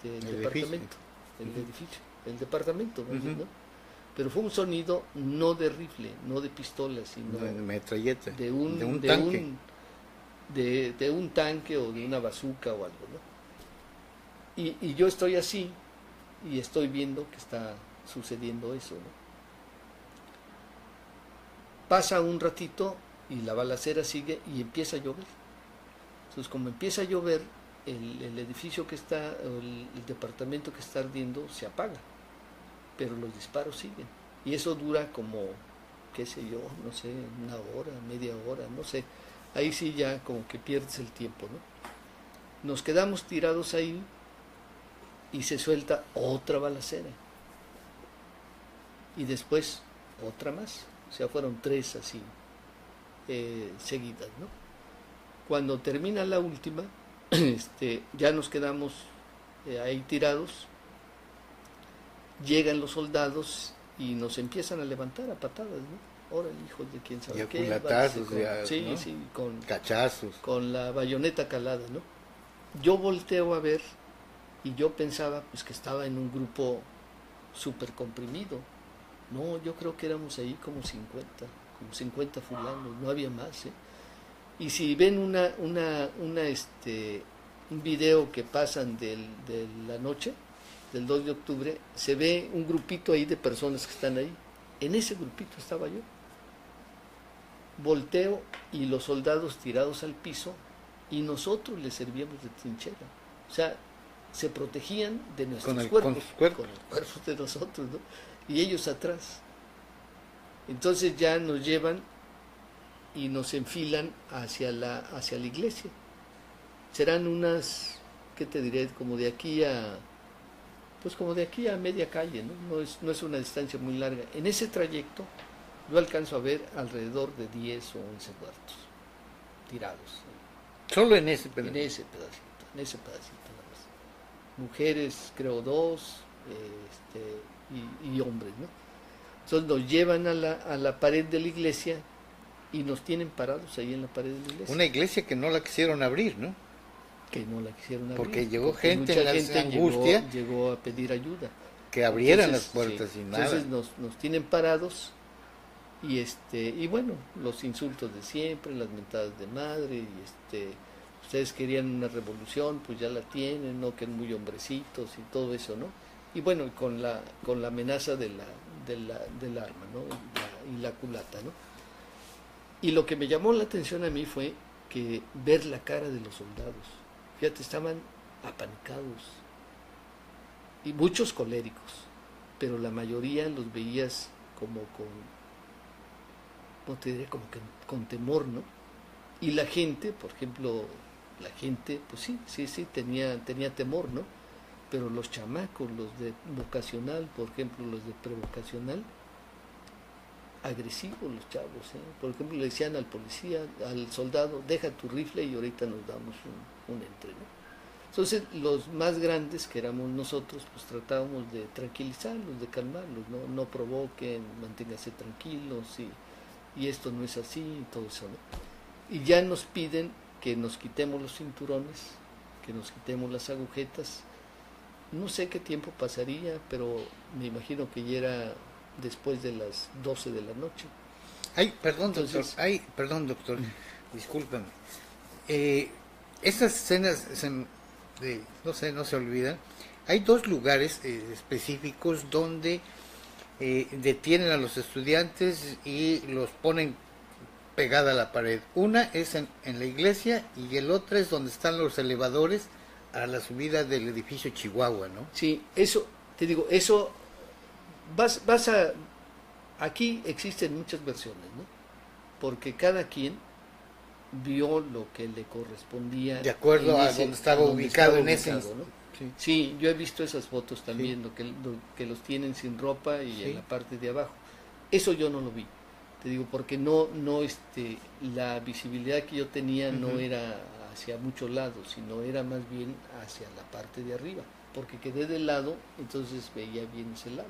departamento, el departamento, ¿no? Pero fue un sonido no de rifle, no de pistola, sino de metralleta, de un tanque. De un tanque o de una bazuca o algo, ¿no? Y yo estoy así y estoy viendo que está sucediendo eso, ¿no? Pasa un ratito y la balacera sigue y empieza a llover. Entonces, como empieza a llover, el edificio que está, el departamento que está ardiendo se apaga, pero los disparos siguen. Y eso dura como, qué sé yo, no sé, una hora, media hora, no sé. Ahí sí ya como que pierdes el tiempo, ¿no? Nos quedamos tirados ahí y se suelta otra balacera. Y después otra más. O sea, fueron 3 así seguidas, ¿no? Cuando termina la última, ya nos quedamos ahí tirados, llegan los soldados y nos empiezan a levantar a patadas, ¿no? Órale, hijos de quién sabe qué. Culatazos, sí, ¿no? sí, con cachazos. Con la bayoneta calada, ¿no? Yo volteo a ver y yo pensaba pues que estaba en un grupo súper comprimido. No, yo creo que éramos ahí como 50 fulanos, no había más, ¿eh? Y si ven un video que pasan de la noche, del 2 de octubre, se ve un grupito ahí de personas que están ahí. En ese grupito estaba yo. Volteo y los soldados tirados al piso y nosotros les servíamos de trinchera. O sea, se protegían de nuestros cuerpos, con los cuerpos de nosotros, ¿no? Y ellos atrás. Entonces ya nos llevan y nos enfilan hacia la iglesia. Serán unas, ¿qué te diré? Como de aquí a media calle, ¿no? No es una distancia muy larga. En ese trayecto yo alcanzo a ver alrededor de 10 o 11 muertos tirados. Solo en ese pedacito. En ese pedacito nada más. Mujeres, creo 2, y hombres, ¿no? Entonces nos llevan a la pared de la iglesia y nos tienen parados ahí en la pared de la iglesia. Una iglesia que no la quisieron abrir, ¿no? Que no la quisieron abrir. Porque llegó gente en la angustia. Llegó a pedir ayuda. Que abrieran las puertas sí, y nada. Entonces nos tienen parados y bueno, los insultos de siempre, las mentadas de madre, y ustedes querían una revolución, pues ya la tienen, ¿no? Que muy hombrecitos y todo eso, ¿no? Y bueno, con la amenaza del arma, ¿no? Y la culata, ¿no? Y lo que me llamó la atención a mí fue que ver la cara de los soldados. Fíjate, estaban apanicados y muchos coléricos, pero la mayoría los veías como no te diré, como que con temor, ¿no? Y la gente, por ejemplo, pues sí, tenía temor, ¿no? Pero los chamacos, los de vocacional, por ejemplo, los de prevocacional, agresivos los chavos, ¿eh? Por ejemplo, le decían al policía, al soldado, deja tu rifle y ahorita nos damos un entre, ¿no? Entonces los más grandes, que éramos nosotros, pues tratábamos de tranquilizarlos, de calmarlos, no provoquen, manténganse tranquilos y esto no es así y todo eso, ¿no? Y ya nos piden que nos quitemos los cinturones, que nos quitemos las agujetas. No sé qué tiempo pasaría, pero me imagino que ya era después de las 12 de la noche. Ay, perdón, doctor, discúlpame. Esas escenas no se olvidan. Hay 2 lugares específicos donde detienen a los estudiantes y los ponen pegada a la pared. Una es en la iglesia y el otro es donde están los elevadores a la subida del edificio Chihuahua, ¿no? Sí, eso, te digo, eso aquí existen muchas versiones, ¿no? Porque cada quien vio lo que le correspondía de acuerdo a donde estaba ubicado en ese, ¿no? Sí, yo he visto esas fotos también, sí. que los tienen sin ropa y en la parte de abajo. Eso yo no lo vi, te digo, porque no la visibilidad que yo tenía no era hacia muchos lados, sino era más bien hacia la parte de arriba, porque quedé del lado, entonces veía bien ese lado,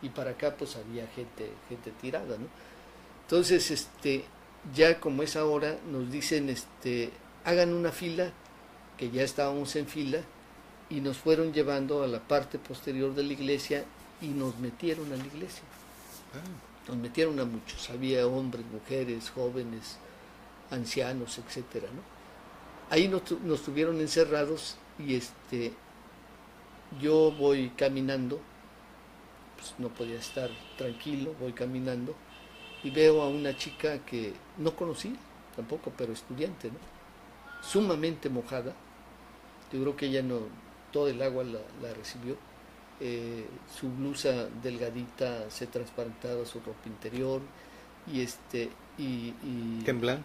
y para acá pues había gente tirada, ¿no? Entonces, ya como es ahora, nos dicen, hagan una fila, que ya estábamos en fila, y nos fueron llevando a la parte posterior de la iglesia y nos metieron a la iglesia. Nos metieron a muchos, había hombres, mujeres, jóvenes, ancianos, etcétera, ¿no? Ahí nos tuvieron encerrados y yo voy caminando, pues no podía estar tranquilo, voy caminando y veo a una chica que no conocí tampoco, pero estudiante, ¿no? Sumamente mojada, Yo creo que ella no, todo el agua la recibió. Su blusa delgadita se transparentaba su ropa interior y Temblando.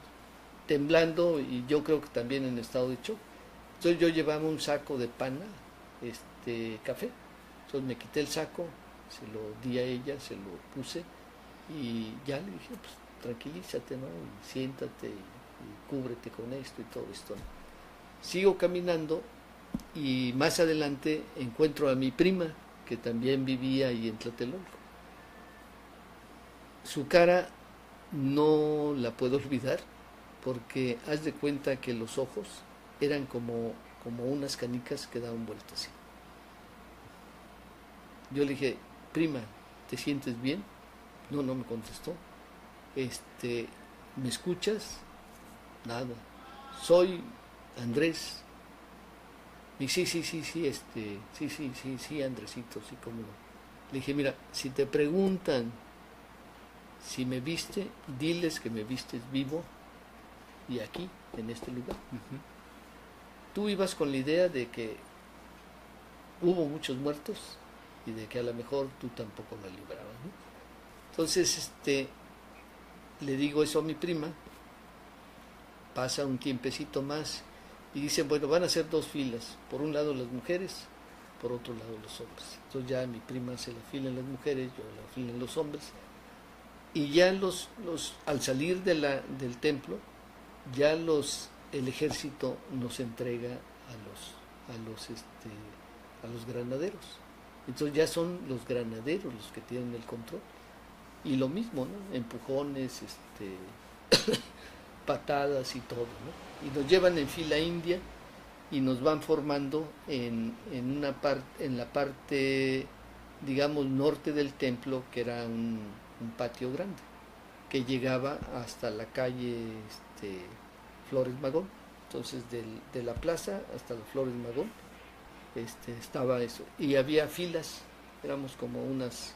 temblando, y yo creo que también en estado de shock. Entonces yo llevaba un saco de pana, café. Entonces me quité el saco, se lo di a ella, se lo puse y ya le dije, pues tranquilízate, ¿no? Y siéntate y cúbrete con esto y todo esto, ¿no? Sigo caminando y más adelante encuentro a mi prima, que también vivía ahí en Tlatelolco. Su cara no la puedo olvidar, porque haz de cuenta que los ojos eran como unas canicas que daban vueltas así. Yo le dije, prima, ¿te sientes bien? No, no me contestó. ¿Me escuchas? Nada. Soy Andrés. Y sí, Andresito, sí, cómo no. Le dije, mira, si te preguntan si me viste, diles que me vistes vivo y aquí, en este lugar. Tú ibas con la idea de que hubo muchos muertos y de que a lo mejor tú tampoco la librabas, ¿no? Entonces, le digo eso a mi prima, pasa un tiempecito más y dicen, bueno, van a ser dos filas, por un lado las mujeres, por otro lado los hombres. Entonces ya mi prima se la fila en las mujeres, yo la fila en los hombres, y ya al salir del templo, ya el ejército nos entrega a los granaderos. Entonces ya son los granaderos los que tienen el control. Y lo mismo, ¿no? Empujones, patadas y todo, ¿no? Y nos llevan en fila india y nos van formando en la parte, digamos, norte del templo, que era un patio grande, que llegaba hasta la calle Flores Magón. Entonces de la plaza hasta la Flores Magón estaba eso. Y había filas, éramos como unas,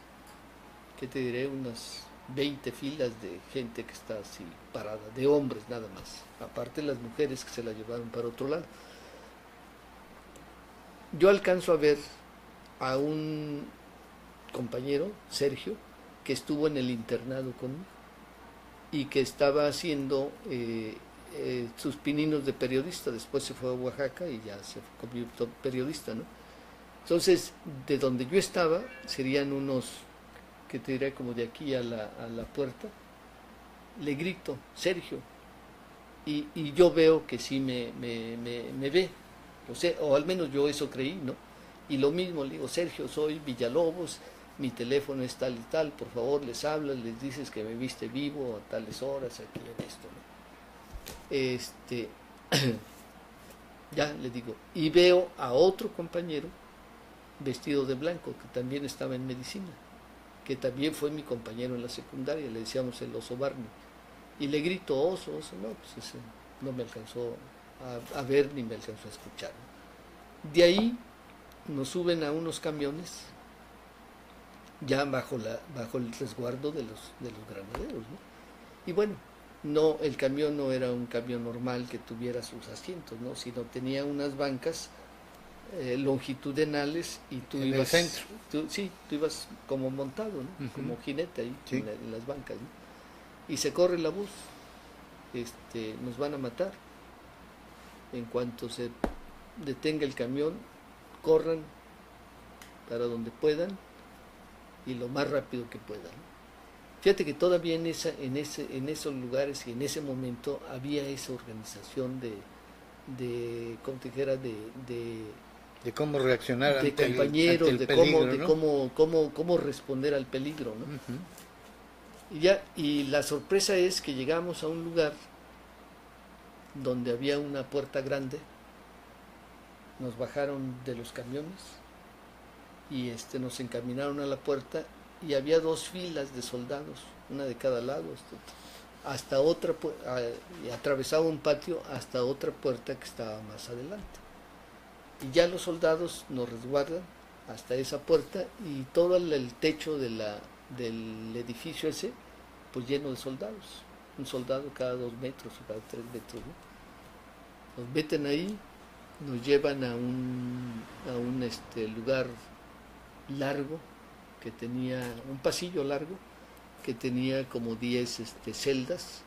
¿qué te diré? Unas 20 filas de gente que está así parada, de hombres nada más, aparte las mujeres que se la llevaron para otro lado. Yo alcanzo a ver a un compañero, Sergio, que estuvo en el internado conmigo y que estaba haciendo sus pininos de periodista. Después se fue a Oaxaca y ya se convirtió periodista, ¿no? Entonces, de donde yo estaba, serían unos, que te diré, como de aquí a la puerta. Le grito, Sergio, y yo veo que sí me ve, o al menos yo eso creí, ¿no? Y lo mismo le digo, Sergio, soy Villalobos, mi teléfono es tal y tal, por favor les hablas, les dices que me viste vivo a tales horas aquí en esto, ¿no? Ya le digo, y veo a otro compañero vestido de blanco que también estaba en medicina, que también fue mi compañero en la secundaria, le decíamos el oso Barney, y le grito, oso, no, pues ese no me alcanzó a ver ni me alcanzó a escuchar. De ahí nos suben a unos camiones, ya bajo el resguardo de los granaderos, ¿no? Y bueno, no, el camión no era un camión normal que tuviera sus asientos, ¿no? Sino tenía unas bancas longitudinales y tú en ibas, el centro. Tú ibas como montado, ¿no? Como jinete ahí, Sí. en las bancas, ¿no? Y se corre la voz, nos van a matar. En cuanto se detenga el camión, corran para donde puedan y lo más rápido que puedan. Fíjate que todavía en esos lugares y en ese momento había esa organización de ¿cómo te dijera? De cómo reaccionar de ante compañeros, el peligro, de ¿no? cómo responder al peligro, ¿no? Y la sorpresa es que llegamos a un lugar donde había una puerta grande, nos bajaron de los camiones y nos encaminaron a la puerta y había dos filas de soldados, una de cada lado, hasta otra, y atravesaba un patio hasta otra puerta que estaba más adelante. Y ya los soldados nos resguardan hasta esa puerta y todo el techo del edificio ese, pues lleno de soldados, un soldado cada 2 metros o cada 3 metros, ¿no? Nos meten ahí nos llevan a un lugar largo, que tenía un pasillo largo, que tenía como 10 celdas,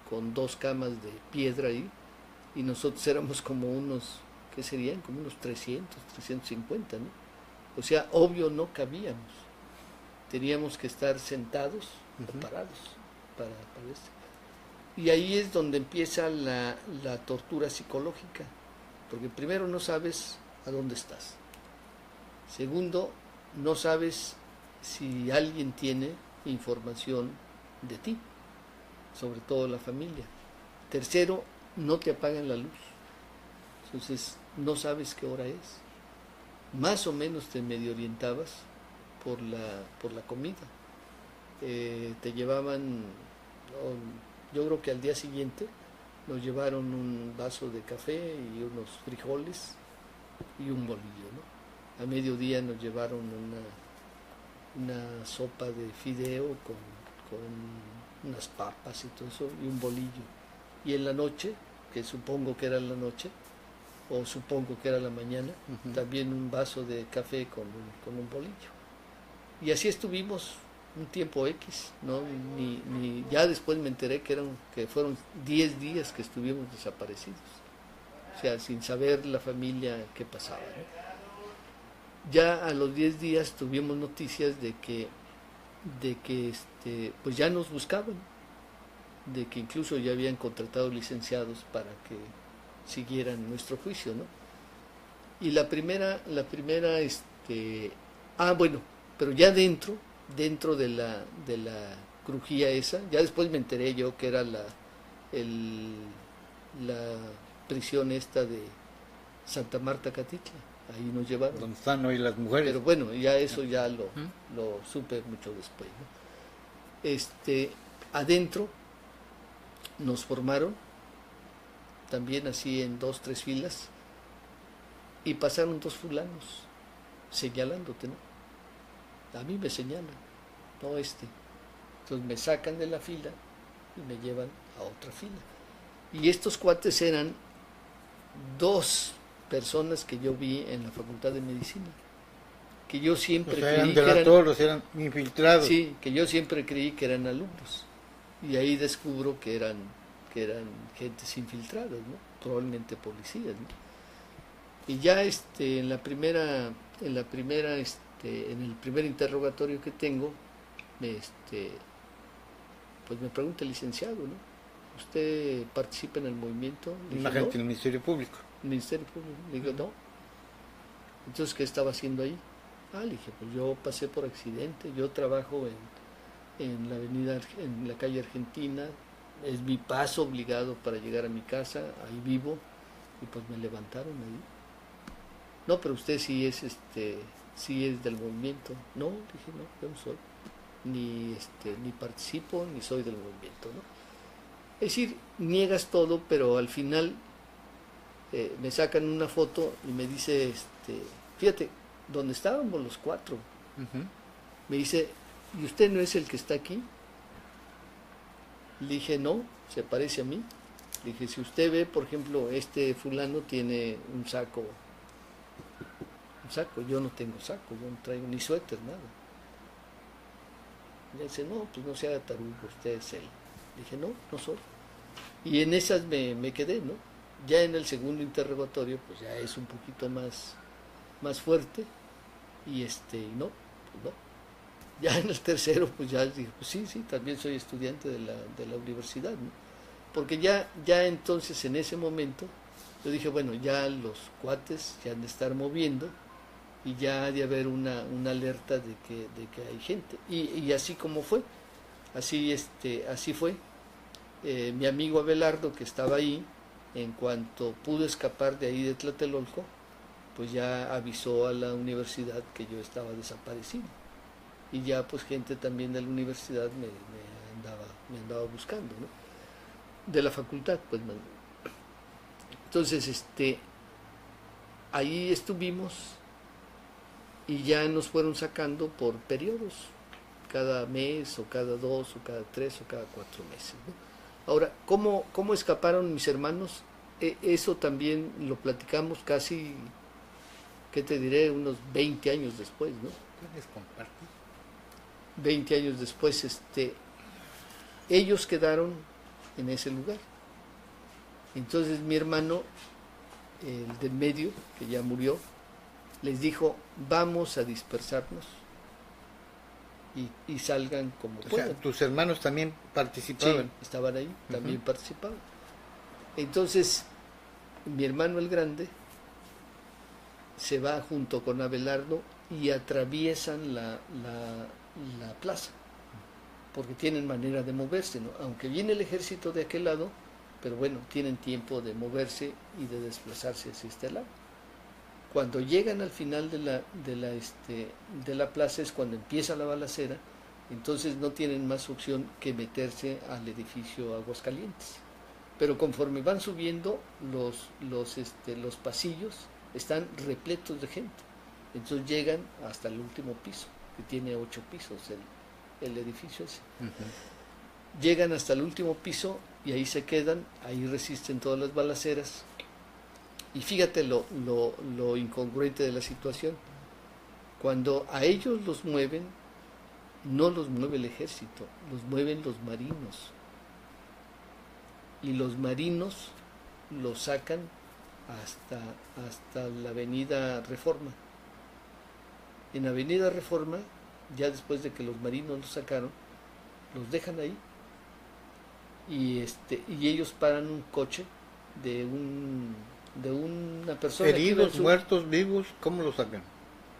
con 2 camas de piedra ahí, y nosotros éramos como unos, ¿qué serían? Como unos 350, ¿no? O sea, obvio no cabíamos, teníamos que estar sentados o parados para esto. Y ahí es donde empieza la tortura psicológica, porque primero no sabes a dónde estás. Segundo, no sabes si alguien tiene información de ti, sobre todo la familia. Tercero, no te apagan la luz, entonces no sabes qué hora es. Más o menos te medio orientabas por la comida. Te llevaban, yo creo que al día siguiente nos llevaron un vaso de café y unos frijoles y un bolillo, ¿no? A mediodía nos llevaron una sopa de fideo con unas papas y todo eso y un bolillo. Y en la noche, que supongo que era la noche, o supongo que era la mañana, también un vaso de café con un bolillo. Y así estuvimos un tiempo X, ¿no? Ya después me enteré que fueron 10 días que estuvimos desaparecidos. O sea, sin saber la familia qué pasaba, ¿no? Ya a los 10 días tuvimos noticias de que pues ya nos buscaban, de que incluso ya habían contratado licenciados para que siguieran nuestro juicio, ¿no? Y la primera, bueno, pero ya dentro de la crujía esa, ya después me enteré yo que era la prisión esta de Santa Marta Catitla, ahí nos llevaron. ¿Dónde están hoy las mujeres? Pero bueno, ya eso ya lo supe mucho después, ¿no? Adentro nos formaron, también así en 2, 3 filas, y pasaron 2 fulanos señalándote, ¿no? A mí me señalan, no este. Entonces me sacan de la fila y me llevan a otra fila. Y estos cuates eran 2 personas que yo vi en la Facultad de Medicina, que yo siempre creí que eran infiltrados. Sí, que yo siempre creí que eran alumnos. Y ahí descubro que eran gentes infiltradas, ¿no? Probablemente policías, ¿no? Y ya en el primer interrogatorio que tengo, pues me pregunta el licenciado, ¿no? ¿Usted participa en el movimiento? Un agente del Ministerio Público. ¿El Ministerio Público? Le digo, no. Entonces, ¿qué estaba haciendo ahí? Le dije, pues yo pasé por accidente, yo trabajo en la avenida, en la calle Argentina, es mi paso obligado para llegar a mi casa, ahí vivo, y pues me levantaron ahí. No, pero usted sí es del movimiento. No, dije, no, yo no soy. Ni participo, ni soy del movimiento, ¿no? Es decir, niegas todo, pero al final me sacan una foto y me dice, fíjate, donde estábamos los 4, me dice, ¿y usted no es el que está aquí? Le dije, no, se parece a mí. Le dije, si usted ve, por ejemplo, este fulano tiene un saco, yo no tengo saco, yo no traigo ni suéter, nada. Le dice, no, pues no se haga tarugo, usted es él. Le dije, no, no soy. Y en esas me quedé, ¿no? Ya en el segundo interrogatorio, pues ya es un poquito más fuerte, y no, pues no. Ya en el tercero, pues ya dije, pues sí, también soy estudiante de la universidad, ¿no? Porque ya entonces en ese momento, yo dije, bueno, ya los cuates se han de estar moviendo, y ya ha de haber una alerta de que hay gente. Y así como fue, así fue. Mi amigo Abelardo, que estaba ahí, en cuanto pudo escapar de ahí de Tlatelolco, pues ya avisó a la universidad que yo estaba desaparecido. Y ya pues gente también de la universidad me andaba buscando, ¿no? De la facultad, pues. Entonces, ahí estuvimos, y ya nos fueron sacando por periodos, cada mes, o cada 2, o cada 3, o cada 4 meses, ¿no? Ahora, ¿cómo escaparon mis hermanos? eso también lo platicamos casi, ¿qué te diré? Unos 20 años después, ¿no? ¿Puedes compartir? 20 años después, ellos quedaron en ese lugar. Entonces mi hermano, el del medio, que ya murió, les dijo, vamos a dispersarnos y salgan como O puedan. sea, tus hermanos también participaban. Sí, estaban ahí, también participaban. Entonces, mi hermano el grande se va junto con Abelardo y atraviesan la plaza, porque tienen manera de moverse, ¿no? Aunque viene el ejército de aquel lado, pero bueno, tienen tiempo de moverse y de desplazarse hacia este lado. Cuando llegan al final de la plaza es cuando empieza la balacera, entonces no tienen más opción que meterse al edificio Aguascalientes. Pero conforme van subiendo, los pasillos están repletos de gente. Entonces llegan hasta el último piso, que tiene 8 pisos el edificio ese. Llegan hasta el último piso y ahí se quedan, ahí resisten todas las balaceras. Y fíjate lo incongruente de la situación. Cuando a ellos los mueven, no los mueve el ejército, los mueven los marinos. Y los marinos los sacan hasta la avenida Reforma. En avenida Reforma, ya después de que los marinos los sacaron, los dejan ahí y ellos paran un coche de una persona. ¿Heridos, muertos, vivos? ¿Cómo lo sacan?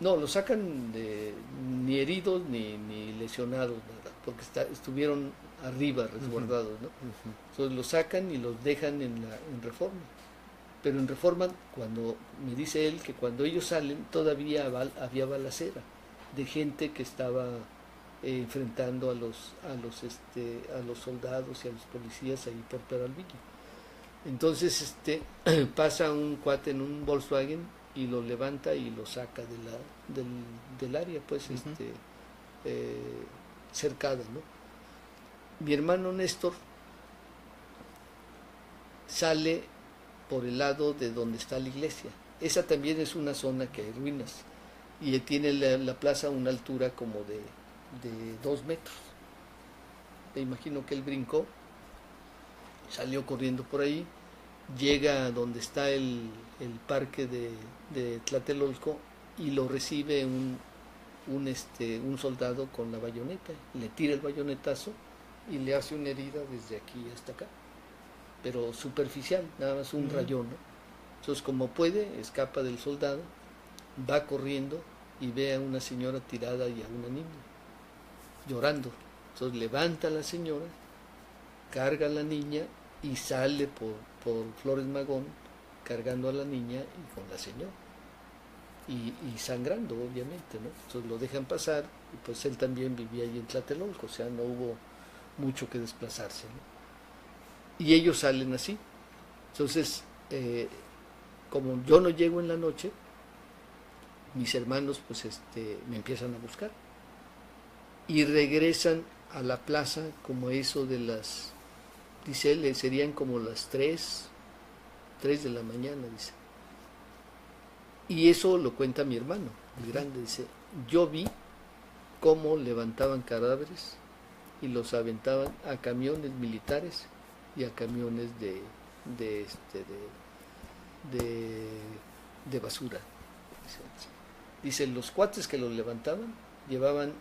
No, los sacan ni heridos ni lesionados, nada, porque estuvieron arriba resguardados, ¿no? Entonces los sacan y los dejan en Reforma. Pero en Reforma, cuando me dice él que cuando ellos salen todavía había balacera de gente que estaba enfrentando a los soldados y a los policías ahí por Peralvillo. Entonces pasa un cuate en un Volkswagen y lo levanta y lo saca del área, pues, cercada, ¿no? Mi hermano Néstor sale por el lado de donde está la iglesia. Esa también es una zona que hay ruinas y tiene la plaza a una altura como de 2 metros. Me imagino que él brincó, salió corriendo por ahí, llega a donde está el parque de Tlatelolco y lo recibe un soldado con la bayoneta, le tira el bayonetazo y le hace una herida desde aquí hasta acá, pero superficial, nada más un rayón, ¿no? Entonces, como puede, escapa del soldado, va corriendo y ve a una señora tirada y a una niña llorando. Entonces levanta a la señora, carga a la niña y sale por Flores Magón cargando a la niña y con la señora y sangrando, obviamente, ¿no? Entonces lo dejan pasar y pues él también vivía allí en Tlatelolco, o sea, no hubo mucho que desplazarse, ¿no? Y ellos salen así. Entonces, como yo no llego en la noche, mis hermanos pues me empiezan a buscar y regresan a la plaza como eso de las, dice él, serían como las 3 de la mañana, dice. Y eso lo cuenta mi hermano, el grande, dice, yo vi cómo levantaban cadáveres y los aventaban a camiones militares y a camiones de basura. Dice, los cuates que los levantaban llevaban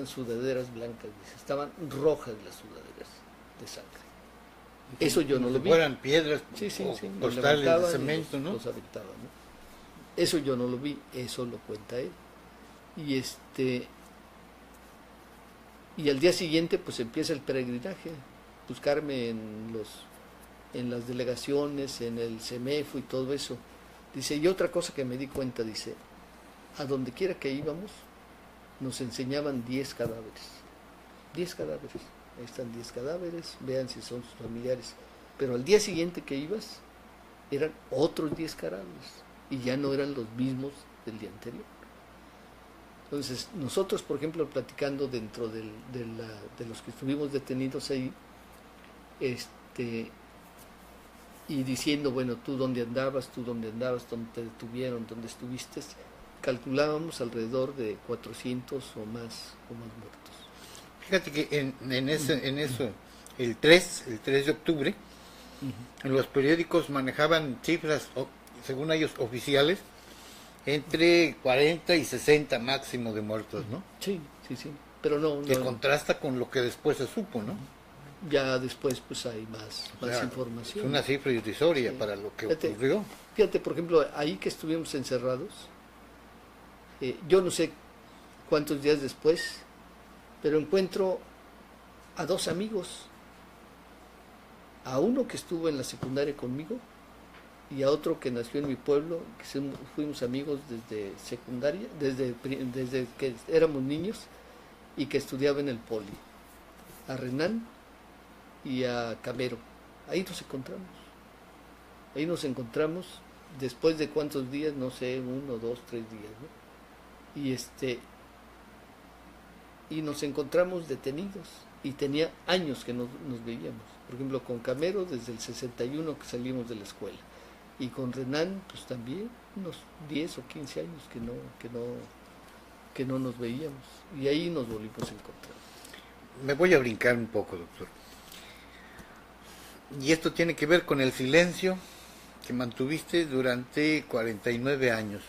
sudaderas blancas, dice, estaban rojas las sudaderas de sangre. Eso yo no lo vi. Fueran piedras, sí, costales de cemento, ¿no? Los aventaban, ¿no? Eso yo no lo vi, eso lo cuenta él. Y al día siguiente pues empieza el peregrinaje, buscarme en las delegaciones, en el CEMEFO y todo eso. Dice, y otra cosa que me di cuenta, dice, a donde quiera que íbamos, nos enseñaban 10 cadáveres. 10 cadáveres. Ahí están 10 cadáveres, vean si son sus familiares. Pero al día siguiente que ibas, eran otros 10 cadáveres. Y ya no eran los mismos del día anterior. Entonces, nosotros, por ejemplo, platicando dentro de los que estuvimos detenidos ahí, y diciendo, bueno, tú dónde andabas, dónde te detuvieron, dónde estuviste, calculábamos alrededor de 400 o más muertos. Fíjate que en eso, el 3 de octubre, en los periódicos manejaban cifras, según ellos, oficiales, entre 40 y 60 máximo de muertos, ¿no? Sí, pero no. Que contrasta con lo que después se supo, ¿no? Ya después pues hay más información. Es una cifra irrisoria para lo que ocurrió. Fíjate, por ejemplo, ahí que estuvimos encerrados, yo no sé cuántos días después, pero encuentro a 2 amigos, a uno que estuvo en la secundaria conmigo y a otro que nació en mi pueblo, que fuimos amigos desde secundaria, desde que éramos niños y que estudiaba en el Poli, a Renan y a Camero. Ahí nos encontramos después de cuántos días, no sé, 1, 2, 3 días, ¿no? Y nos encontramos detenidos y tenía años que nos veíamos. Por ejemplo, con Camero desde el 61 que salimos de la escuela, y con Renan pues también unos 10 o 15 años que no nos veíamos, y ahí nos volvimos a encontrar. Me voy a brincar un poco, doctor. Y esto tiene que ver con el silencio que mantuviste durante 49 años.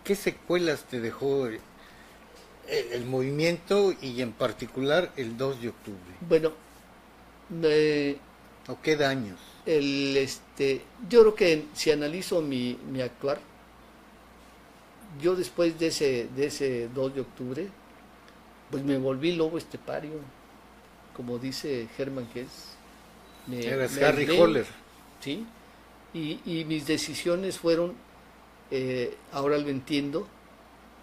¿Qué secuelas te dejó el movimiento y en particular el 2 de octubre? Bueno, ¿O qué daños? Yo creo que si analizo mi actuar, yo después de ese 2 de octubre, pues me volví lobo estepario, como dice Hermann Hesse. Eres Harry Holler. Sí, y mis decisiones fueron, ahora lo entiendo,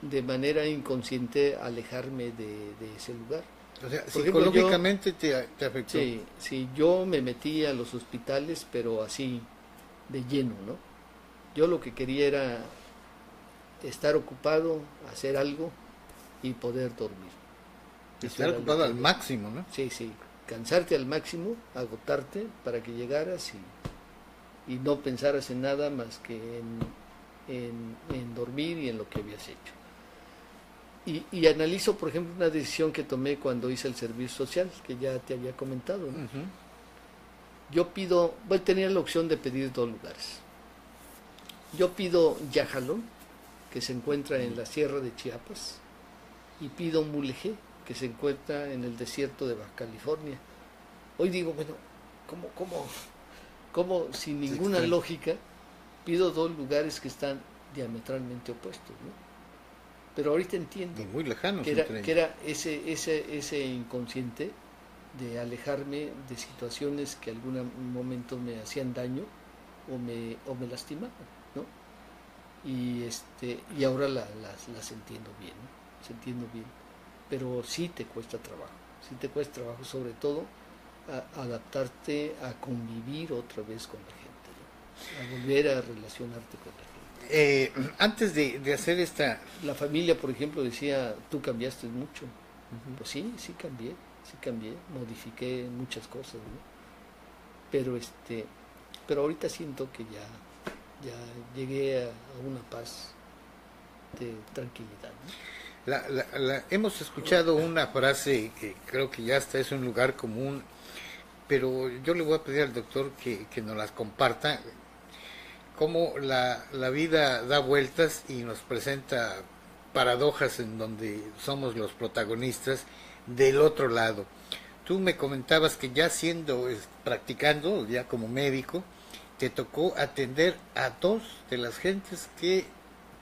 de manera inconsciente alejarme de ese lugar. O sea, psicológicamente te afectó. Sí, yo me metí a los hospitales, pero así, de lleno, ¿no? Yo lo que quería era estar ocupado, hacer algo y poder dormir. Estar ocupado al máximo, ¿no? Sí, cansarte al máximo, agotarte para que llegaras y no pensaras en nada más que en dormir y en lo que habías hecho. Y analizo, por ejemplo, una decisión que tomé cuando hice el servicio social, que ya te había comentado, ¿no? Uh-huh. Yo tenía la opción de pedir 2 lugares. Yo pido Yajalón, que se encuentra en la sierra de Chiapas, y pido Mulegé, que se encuentra en el desierto de Baja California. Hoy digo, bueno, ¿cómo sin ninguna lógica pido 2 lugares que están diametralmente opuestos, ¿no? Pero ahorita entiendo y muy lejanos que era ese inconsciente de alejarme de situaciones que en algún momento me hacían daño o me lastimaban, ¿no? Y ahora las entiendo bien, ¿no? Las entiendo bien, pero sí te cuesta trabajo, sobre todo adaptarte a convivir otra vez con la gente, ¿no? A volver a relacionarte con la gente. Antes de hacer esta... La familia, por ejemplo, decía, tú cambiaste mucho. Uh-huh. Pues sí cambié, modifiqué muchas cosas, ¿no? Pero ahorita siento que ya llegué a una paz de tranquilidad, ¿no? Hemos escuchado una frase que creo que ya hasta es un lugar común, pero yo le voy a pedir al doctor que nos las comparta. Cómo la vida da vueltas y nos presenta paradojas en donde somos los protagonistas del otro lado. Tú me comentabas que ya practicando, ya como médico, te tocó atender a 2 de las gentes que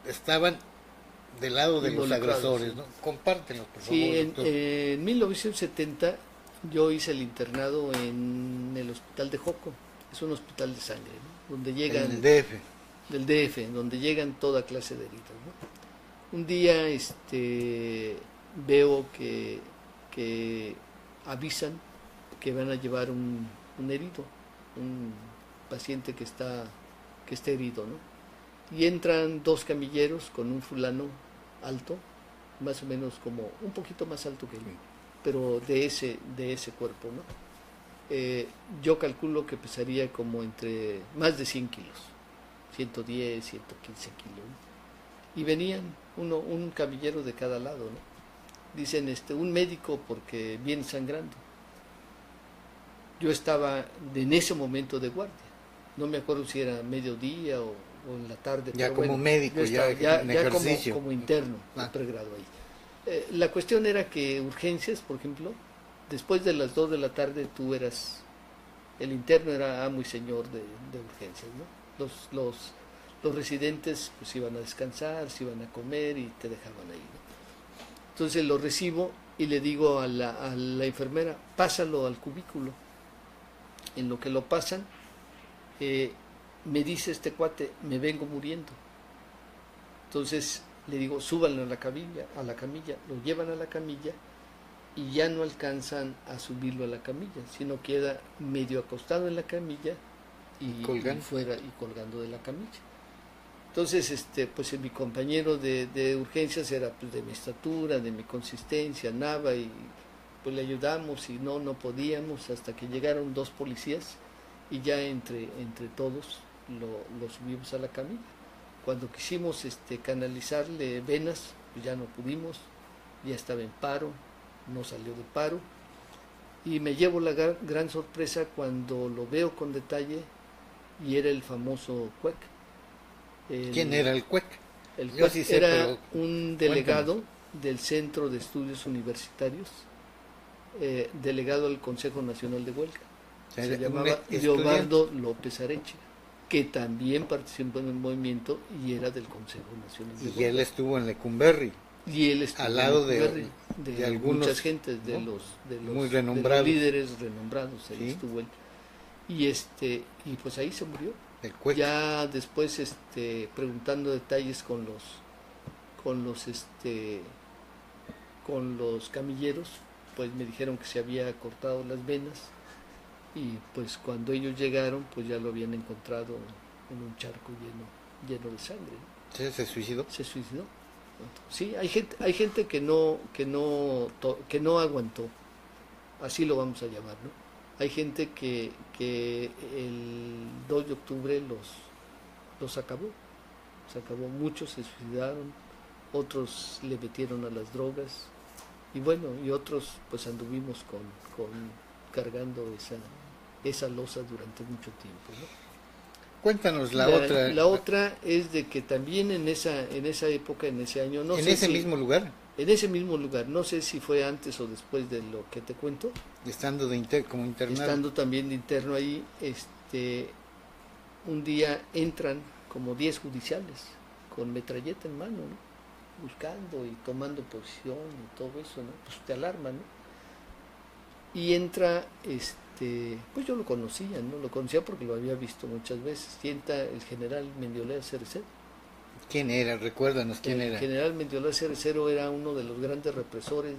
estaban del lado de los agresores, ¿no? Compártenos, por favor. Sí, en 1970 yo hice el internado en el hospital de Joco. Es un hospital de sangre, ¿no? Donde llegan del DF, donde llegan toda clase de heridos, ¿no? Un día veo que avisan que van a llevar un herido, un paciente que está herido, ¿no? Y entran 2 camilleros con un fulano alto, más o menos como un poquito más alto que él, pero de ese cuerpo, ¿no? yo calculo que pesaría como entre más de 100 kilos, 110, 115 kilos, ¿no? Y venían un camillero de cada lado, ¿no? Dicen un médico porque viene sangrando. Yo estaba en ese momento de guardia, no me acuerdo si era mediodía o en la tarde. Ya pero como bueno, médico, ya en ejercicio. como interno, de pregrado ahí. La cuestión era que urgencias, por ejemplo, después de las 2 de la tarde tú eras, el interno era amo y señor de urgencias, ¿no? Los residentes pues iban a descansar, se iban a comer y te dejaban ahí, ¿no? Entonces lo recibo y le digo a la enfermera, pásalo al cubículo. En lo que lo pasan, me dice este cuate, me vengo muriendo. Entonces le digo, súbanlo a la camilla, lo llevan a la camilla y ya no alcanzan a subirlo a la camilla, sino queda medio acostado en la camilla y colgando de la camilla. Entonces, pues mi compañero de urgencias era pues de mi estatura, de mi consistencia, nava, y pues le ayudamos y no podíamos, hasta que llegaron 2 policías y ya entre todos lo subimos a la camilla. Cuando quisimos canalizarle venas, pues ya no pudimos, ya estaba en paro, no salió de paro, y me llevo la gran sorpresa cuando lo veo con detalle y era el famoso Cuec. ¿Quién era el Cuec? El Cuec sí sé, era un delegado del Centro de Estudios Universitarios, delegado al Consejo Nacional de Huelga. Se llamaba Leobardo López Areche, que también participó en el movimiento y era del Consejo Nacional de Huelga. Y él estuvo en Lecumberri. Y él estuvo al lado de algunos, muchas gentes, de los muy renombrados, de los líderes renombrados, ahí estuvo él. Y pues ahí se murió. Ya después preguntando detalles con los camilleros, pues me dijeron que se había cortado las venas, y pues cuando ellos llegaron pues ya lo habían encontrado en un charco lleno de sangre, ¿no? ¿Se suicidó? Se suicidó. Sí, hay gente que no aguantó, así lo vamos a llamar, ¿no? Hay gente que el 2 de octubre los acabó, muchos se suicidaron, otros le metieron a las drogas, y bueno, y otros pues anduvimos cargando esa losa durante mucho tiempo, ¿no? Cuéntanos la otra. La otra es de que también en esa época, en ese año, no sé ¿En ese mismo lugar? En ese mismo lugar, no sé si fue antes o después de lo que te cuento. Estando como internado. Estando también de interno ahí, un día entran como 10 judiciales con metralleta en mano, ¿no? Buscando y tomando posición y todo eso, ¿no? Pues te alarma, ¿no? Y entra, pues yo lo conocía, ¿no? Lo conocía porque lo había visto muchas veces. Y entra el general Mendiola Cerecero. ¿Quién era? Recuérdanos quién era. El general Mendiola Cerecero era uno de los grandes represores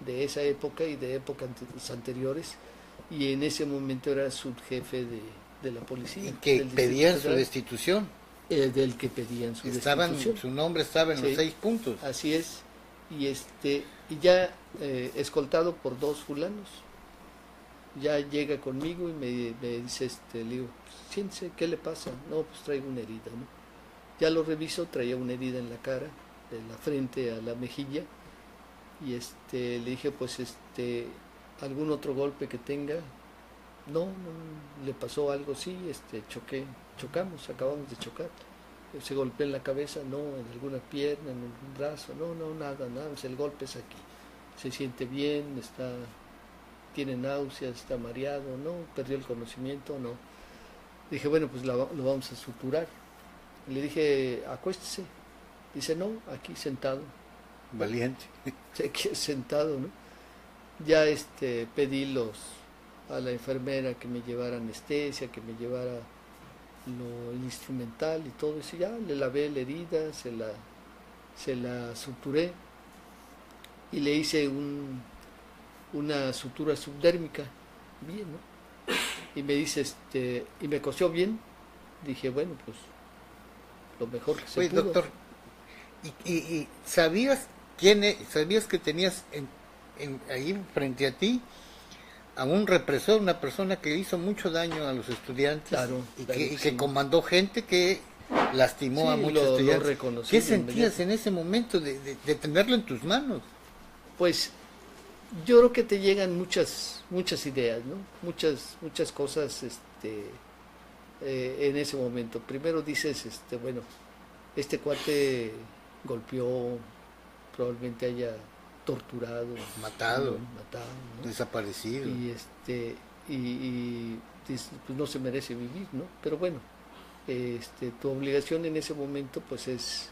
de esa época y de épocas anteriores, y en ese momento era subjefe de la policía. ¿Y que pedían su destitución? Del que pedían su destitución. Su nombre estaba en los 6 puntos. Así es. Y ya escoltado por 2 fulanos, ya llega conmigo y me dice, le digo, siéntese, ¿qué le pasa? No, pues traigo una herida, ¿no? Ya lo reviso, traía una herida en la cara, de la frente a la mejilla, y le dije, pues algún otro golpe que tenga. No, le pasó algo, sí, chocamos, acabamos de chocar. Se golpeó en la cabeza, no, en alguna pierna, en algún brazo, no, nada, el golpe es aquí. Se siente bien, tiene náuseas, está mareado, no, perdió el conocimiento, no. Dije, bueno, pues lo vamos a suturar. Le dije, acuéstese. Dice, no, aquí sentado. Valiente. Aquí sentado, ¿no? Ya pedí a la enfermera que me llevara anestesia, que me llevara el instrumental y todo eso. Ya le lavé la herida, se la suturé y le hice una sutura subdérmica. Bien, ¿no? Y me dice, y me cosió bien. Dije, bueno, pues lo mejor que se pudo. Doctor, ¿y sabías sabías que tenías ahí frente a ti a un represor, una persona que hizo mucho daño a los estudiantes, claro, y, claro, que sí. comandó gente que lastimó a Sí, muchos lo estudiantes. reconocí ¿Qué de sentías inmediato. en ese momento de tenerlo en tus manos? Pues yo creo que te llegan muchas ideas, ¿no? Muchas cosas, en ese momento. Primero dices, bueno, este cuate golpeó, probablemente haya torturado, Matado, matado, ¿no? desaparecido. Y y dices, pues no se merece vivir, ¿no? Pero bueno, tu obligación en ese momento pues es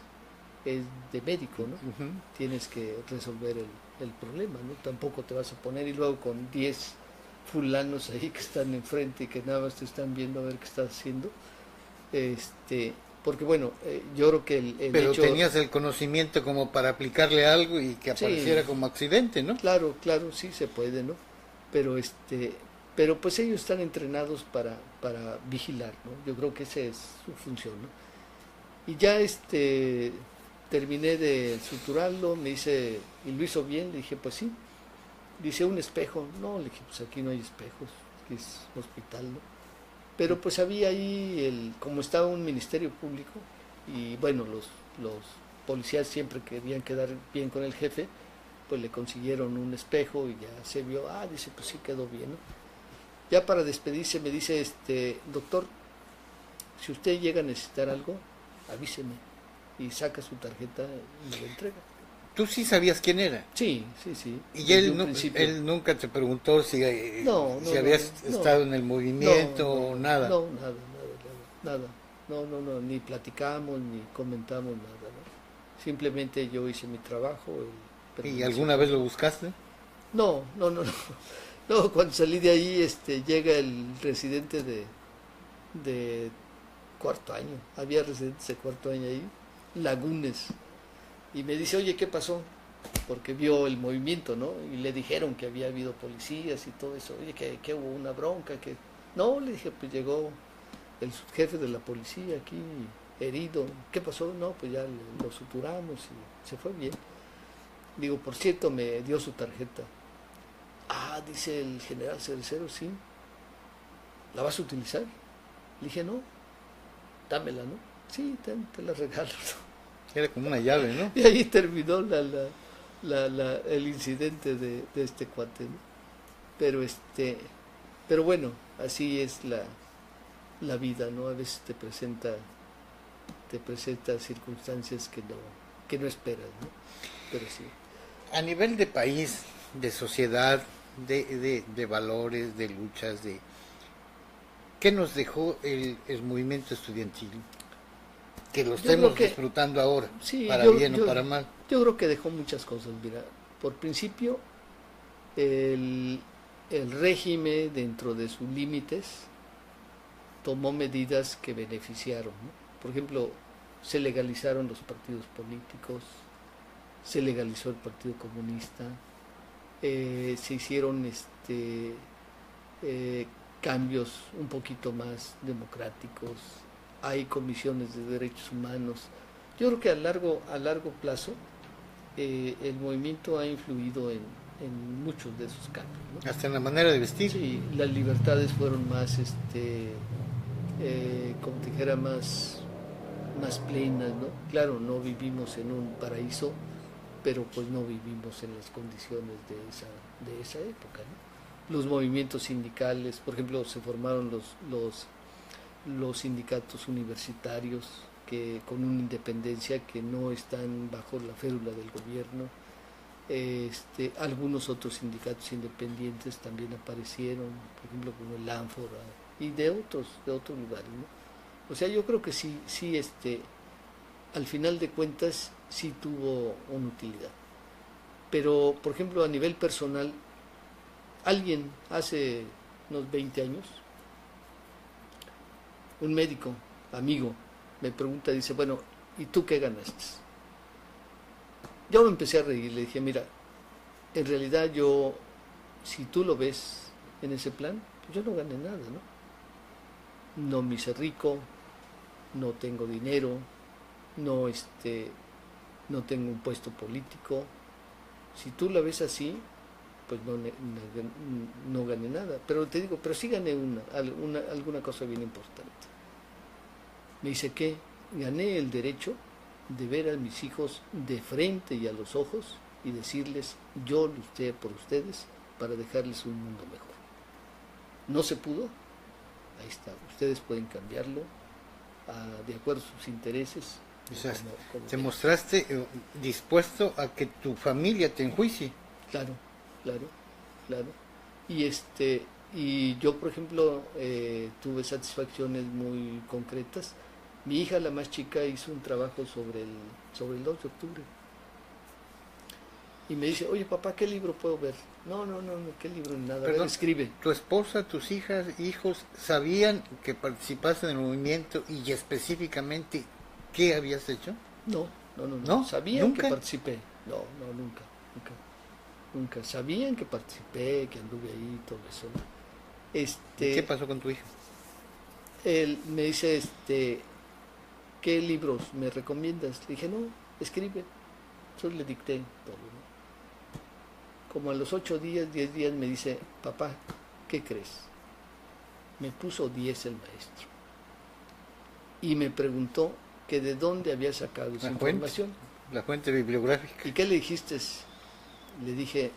de médico, ¿no? Ujú. Tienes que resolver el problema, ¿no? Tampoco te vas a poner y luego con 10 fulanos ahí que están enfrente y que nada más te están viendo a ver qué estás haciendo. Porque bueno, yo creo que el Pero hecho... tenías el conocimiento como para aplicarle algo y que Sí, apareciera como accidente, ¿no? claro, claro, sí se puede, ¿no? Pero pero pues ellos están entrenados para vigilar, ¿no? Yo creo que esa es su función, ¿no? Y ya terminé de suturarlo, me dice, ¿y lo hizo bien? Le dije, pues sí. Dice, un espejo. No, le dije, pues aquí no hay espejos, aquí es hospital, ¿no? Pero pues había ahí, como estaba un ministerio público, y bueno, los policías siempre querían quedar bien con el jefe, pues le consiguieron un espejo y ya se vio, dice, pues sí quedó bien, ¿no? Ya para despedirse me dice, doctor, si usted llega a necesitar algo, avíseme. Y saca su tarjeta y me la entrega. Tú sí sabías quién era. Sí, sí, sí. Y Desde él, un principio. él nunca te preguntó si, No, si no, no, habías no, estado en el movimiento o nada. no, nada. No, ni platicamos, ni comentamos nada, ¿no? Simplemente yo hice mi trabajo. ¿Y alguna vez lo buscaste? No. No, cuando salí de ahí, llega el residente de cuarto año. Había residentes de cuarto año ahí, Lagunes. Y me dice, oye, ¿qué pasó? Porque vio el movimiento, ¿no? Y le dijeron que había habido policías y todo eso. Oye, que hubo una bronca, que... No, le dije, pues llegó el jefe de la policía aquí, herido. ¿Qué pasó? No, pues ya lo suturamos y se fue bien. Digo, por cierto, me dio su tarjeta. Dice el general Cerecero, sí. ¿La vas a utilizar? Le dije, no, dámela, ¿no? Sí, te la regalo. Era como una llave, ¿no? Y ahí terminó el incidente de este cuate, ¿no? Pero pero bueno, así es la vida, ¿no? A veces te presenta circunstancias que no esperas, ¿no? Pero sí. A nivel de país, de sociedad, de valores, de luchas, ¿qué nos dejó el movimiento estudiantil? Que lo estemos disfrutando ahora, sí, para bien o para mal. Yo creo que dejó muchas cosas, mira. Por principio, el régimen, dentro de sus límites, tomó medidas que beneficiaron, ¿no? Por ejemplo, se legalizaron los partidos políticos, se legalizó el Partido Comunista, se hicieron cambios un poquito más democráticos, hay comisiones de derechos humanos. Yo creo que a largo plazo el movimiento ha influido en muchos de esos cambios, ¿no? Hasta en la manera de vestir. Sí, las libertades fueron más, como te dijera, más plenas, ¿no? Claro, no vivimos en un paraíso, pero pues no vivimos en las condiciones de esa época, ¿no? Los movimientos sindicales, por ejemplo, se formaron los sindicatos universitarios que con una independencia, que no están bajo la férula del gobierno. Algunos otros sindicatos independientes también aparecieron, por ejemplo como el Ánfora y de otros lugares, ¿no? O sea, yo creo que sí, al final de cuentas sí tuvo una utilidad. Pero, por ejemplo, a nivel personal, alguien hace unos 20 años, un médico, amigo, me pregunta, dice, bueno, ¿y tú qué ganaste? Yo me empecé a reír, le dije, mira, en realidad yo, si tú lo ves en ese plan, pues yo no gané nada, ¿no? No me hice rico, no tengo dinero, no no tengo un puesto político. Si tú la ves así, pues no gané nada. Pero te digo, pero sí gané alguna cosa bien importante. Me dice que gané el derecho de ver a mis hijos de frente y a los ojos y decirles, yo luché por ustedes para dejarles un mundo mejor. No se pudo, ahí está, ustedes pueden cambiarlo de acuerdo a sus intereses. O sea, te mostraste dispuesto a que tu familia te enjuicie. Claro. Y yo, por ejemplo, tuve satisfacciones muy concretas. Mi hija, la más chica, hizo un trabajo sobre el 2 de octubre. Y me dice, oye papá, ¿qué libro puedo ver? No, ¿qué libro? Nada, Perdón, a ver, escribe. ¿Tu esposa, tus hijos sabían que participaste en el movimiento y específicamente qué habías hecho? No. ¿No? ¿Sabían ¿Nunca? que participé? No, nunca. Sabían que participé, que anduve ahí, todo eso. ¿Qué pasó con tu hija? Él me dice, ¿qué libros me recomiendas? Le dije, no, escribe. Yo le dicté todo, ¿no? Como a los 8 días, 10 días me dice, papá, ¿qué crees? Me puso 10 el maestro. Y me preguntó que de dónde había sacado esa información. La fuente bibliográfica. ¿Y qué le dijiste? Le dije,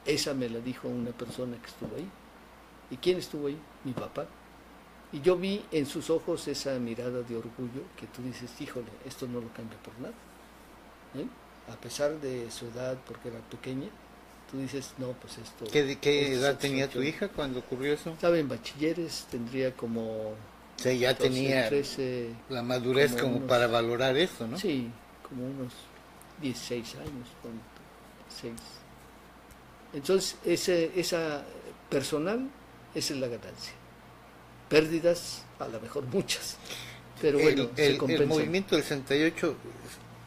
esa me la dijo una persona que estuvo ahí. ¿Y quién estuvo ahí? Mi papá. Y yo vi en sus ojos esa mirada de orgullo que tú dices, híjole, esto no lo cambia por nada. A pesar de su edad, porque era pequeña, tú dices, no, pues esto... ¿Qué edad tenía tu hija cuando ocurrió eso? Estaba en bachilleres, tendría como... Sí, ya 12, tenía 13, la madurez como unos, para valorar eso, ¿no? Sí, como unos 16 años, 6. Entonces, esa personal, esa es la ganancia. Pérdidas, a lo mejor muchas, pero bueno, se compensa. El movimiento del 68,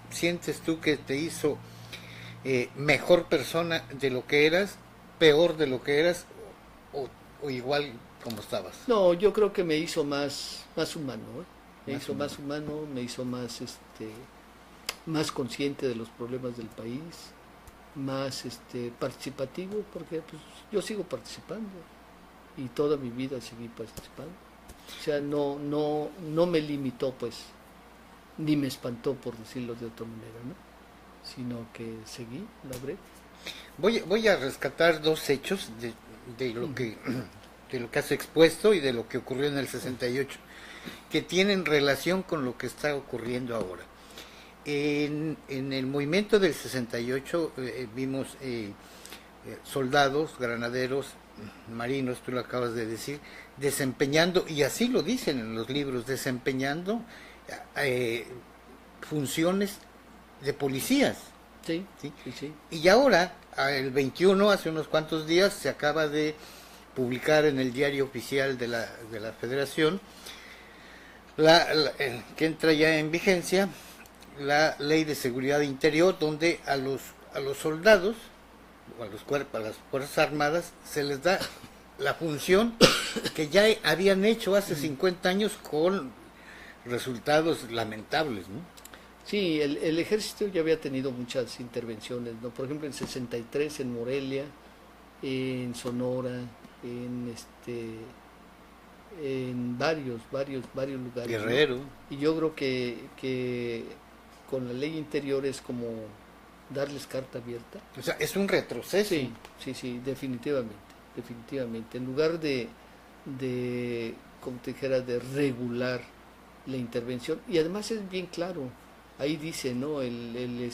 ¿sientes tú que te hizo mejor persona de lo que eras, peor de lo que eras, o igual como estabas? No, yo creo que me hizo más humano, me hizo más humano, me hizo más más consciente de los problemas del país, más participativo, porque pues yo sigo participando y toda mi vida seguí participando. O sea, no me limitó, pues, ni me espantó, por decirlo de otra manera, ¿no? Sino que seguí la breve. Voy a rescatar dos hechos de lo que has expuesto y de lo que ocurrió en el 68, que tienen relación con lo que está ocurriendo ahora. En el movimiento del 68 vimos soldados, granaderos, marinos, tú lo acabas de decir, desempeñando, y así lo dicen en los libros, desempeñando funciones de policías. Sí. Y ahora, el 21, hace unos cuantos días, se acaba de publicar en el diario oficial de la Federación, que entra ya en vigencia, la Ley de Seguridad Interior, donde a los soldados, o a las Fuerzas Armadas, se les da la función que ya habían hecho hace 50 años con resultados lamentables, ¿no? Sí, el ejército ya había tenido muchas intervenciones, ¿no? Por ejemplo, en 63 en Morelia, en Sonora, en varios lugares, Guerrero. ¿no? Y yo creo que con la ley interior es como darles carta abierta. O sea, es un retroceso. Sí, definitivamente. En lugar de como te dijera, de regular la intervención, y además es bien claro, ahí dice, ¿no? El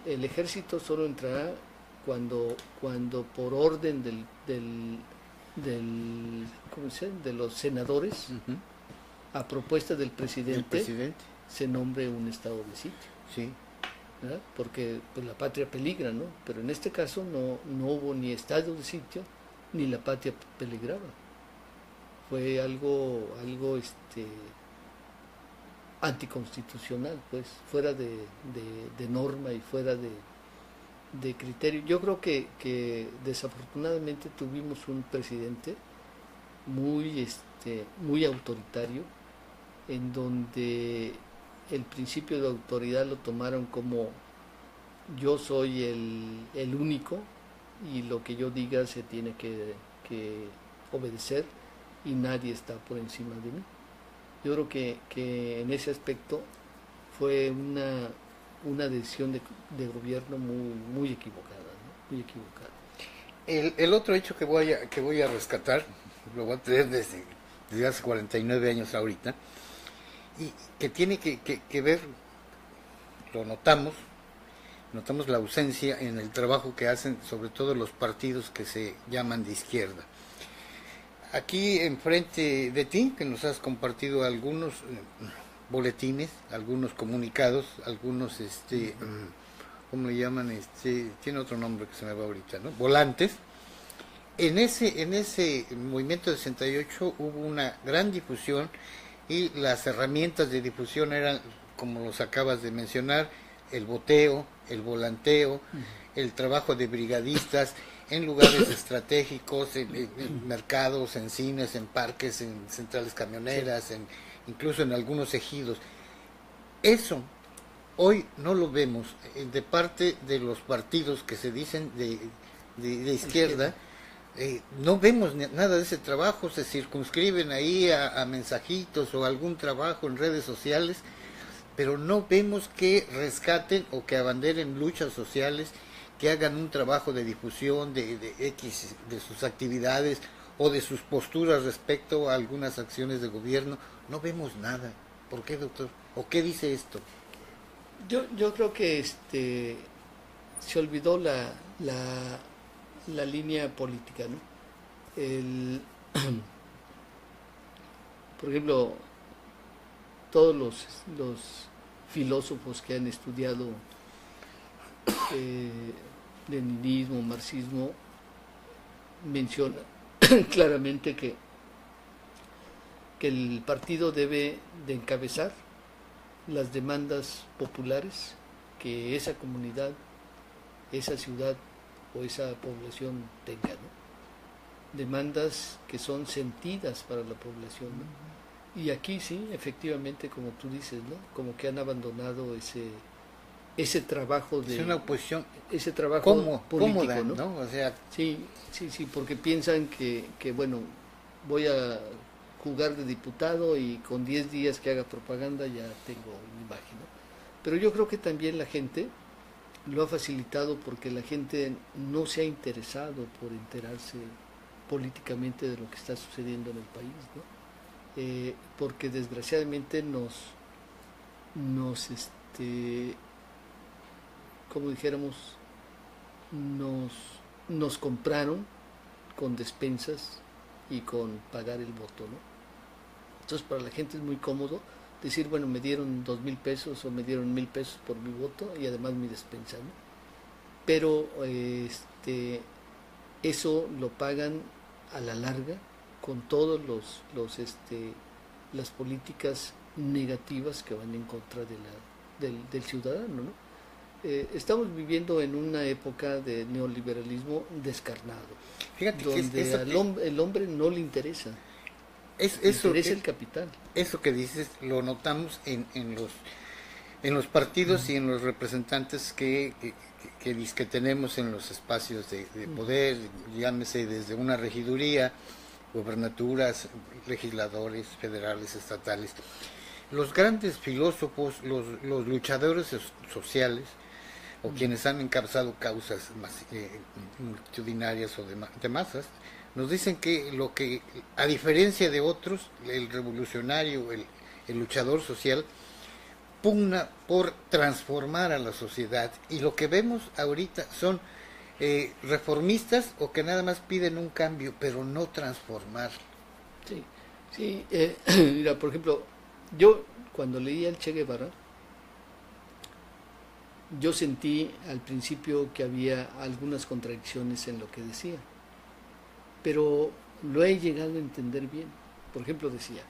ejército solo entrará cuando por orden ¿cómo se llama? De los senadores, a propuesta del presidente, se nombre un estado de sitio. Sí. ¿Verdad? Porque pues la patria peligra, ¿no? Pero en este caso no hubo ni estado de sitio ni la patria peligraba. Fue algo anticonstitucional, pues, fuera de norma y fuera de criterio. Yo creo que desafortunadamente tuvimos un presidente muy autoritario, en donde el principio de autoridad lo tomaron como yo soy el único y lo que yo diga se tiene que obedecer y nadie está por encima de mí. Yo creo que en ese aspecto fue una decisión de gobierno muy equivocada, ¿no? Muy equivocada. El otro hecho que voy a rescatar, lo voy a tener desde hace 49 años ahorita, y que tiene que ver, lo notamos la ausencia en el trabajo que hacen sobre todo los partidos que se llaman de izquierda. Aquí enfrente de ti, que nos has compartido algunos boletines, algunos comunicados, algunos, ¿cómo le llaman? Tiene otro nombre que se me va ahorita, ¿no? Volantes. En ese movimiento de 68 hubo una gran difusión y las herramientas de difusión eran, como los acabas de mencionar, el boteo, el volanteo, el trabajo de brigadistas en lugares estratégicos, en mercados, en cines, en parques, en centrales camioneras, incluso en algunos ejidos. Eso hoy no lo vemos de parte de los partidos que se dicen de izquierda. No vemos nada de ese trabajo, se circunscriben ahí a mensajitos o algún trabajo en redes sociales, pero no vemos que rescaten o que abanderen luchas sociales, que hagan un trabajo de difusión de sus actividades o de sus posturas respecto a algunas acciones de gobierno. No vemos nada. ¿Por qué, doctor? ¿O qué dice esto? Yo creo que se olvidó la línea política, ¿no? Por ejemplo, todos los filósofos que han estudiado leninismo, marxismo, mencionan claramente que el partido debe de encabezar las demandas populares que esa comunidad, esa ciudad o esa población tenga, ¿no? Demandas que son sentidas para la población, ¿no? Y aquí sí, efectivamente, como tú dices, ¿no? Como que han abandonado ese trabajo de... Es una oposición ese trabajo político, cómoda, ¿no? ¿no? O sea, sí, porque piensan que bueno, voy a jugar de diputado y con 10 días que haga propaganda ya tengo mi imagen, ¿no? Pero yo creo que también la gente lo ha facilitado porque la gente no se ha interesado por enterarse políticamente de lo que está sucediendo en el país, ¿no? Porque desgraciadamente como dijéramos, nos compraron con despensas y con pagar el voto, ¿no? Entonces para la gente es muy cómodo decir, bueno, me dieron 2,000 pesos o me dieron 1,000 pesos por mi voto y además mi despensa, ¿no? Pero eso lo pagan a la larga con todos las políticas negativas que van en contra del ciudadano, ¿no? Estamos viviendo en una época de neoliberalismo descarnado. Fíjate donde que el hombre no le interesa. Le interesa el capital. Eso que dices lo notamos en los partidos y en los representantes que tenemos en los espacios de poder, llámese desde una regiduría, gobernaturas, legisladores federales, estatales. Los grandes filósofos, los luchadores sociales, o quienes han encabezado causas multitudinarias o de masas, nos dicen que lo que, a diferencia de otros, el revolucionario, el luchador social, pugna por transformar a la sociedad, y lo que vemos ahorita son reformistas o que nada más piden un cambio, pero no transformar. Sí, mira, por ejemplo, yo cuando leía al Che Guevara, yo sentí al principio que había algunas contradicciones en lo que decía, pero lo he llegado a entender bien. Por ejemplo, decía,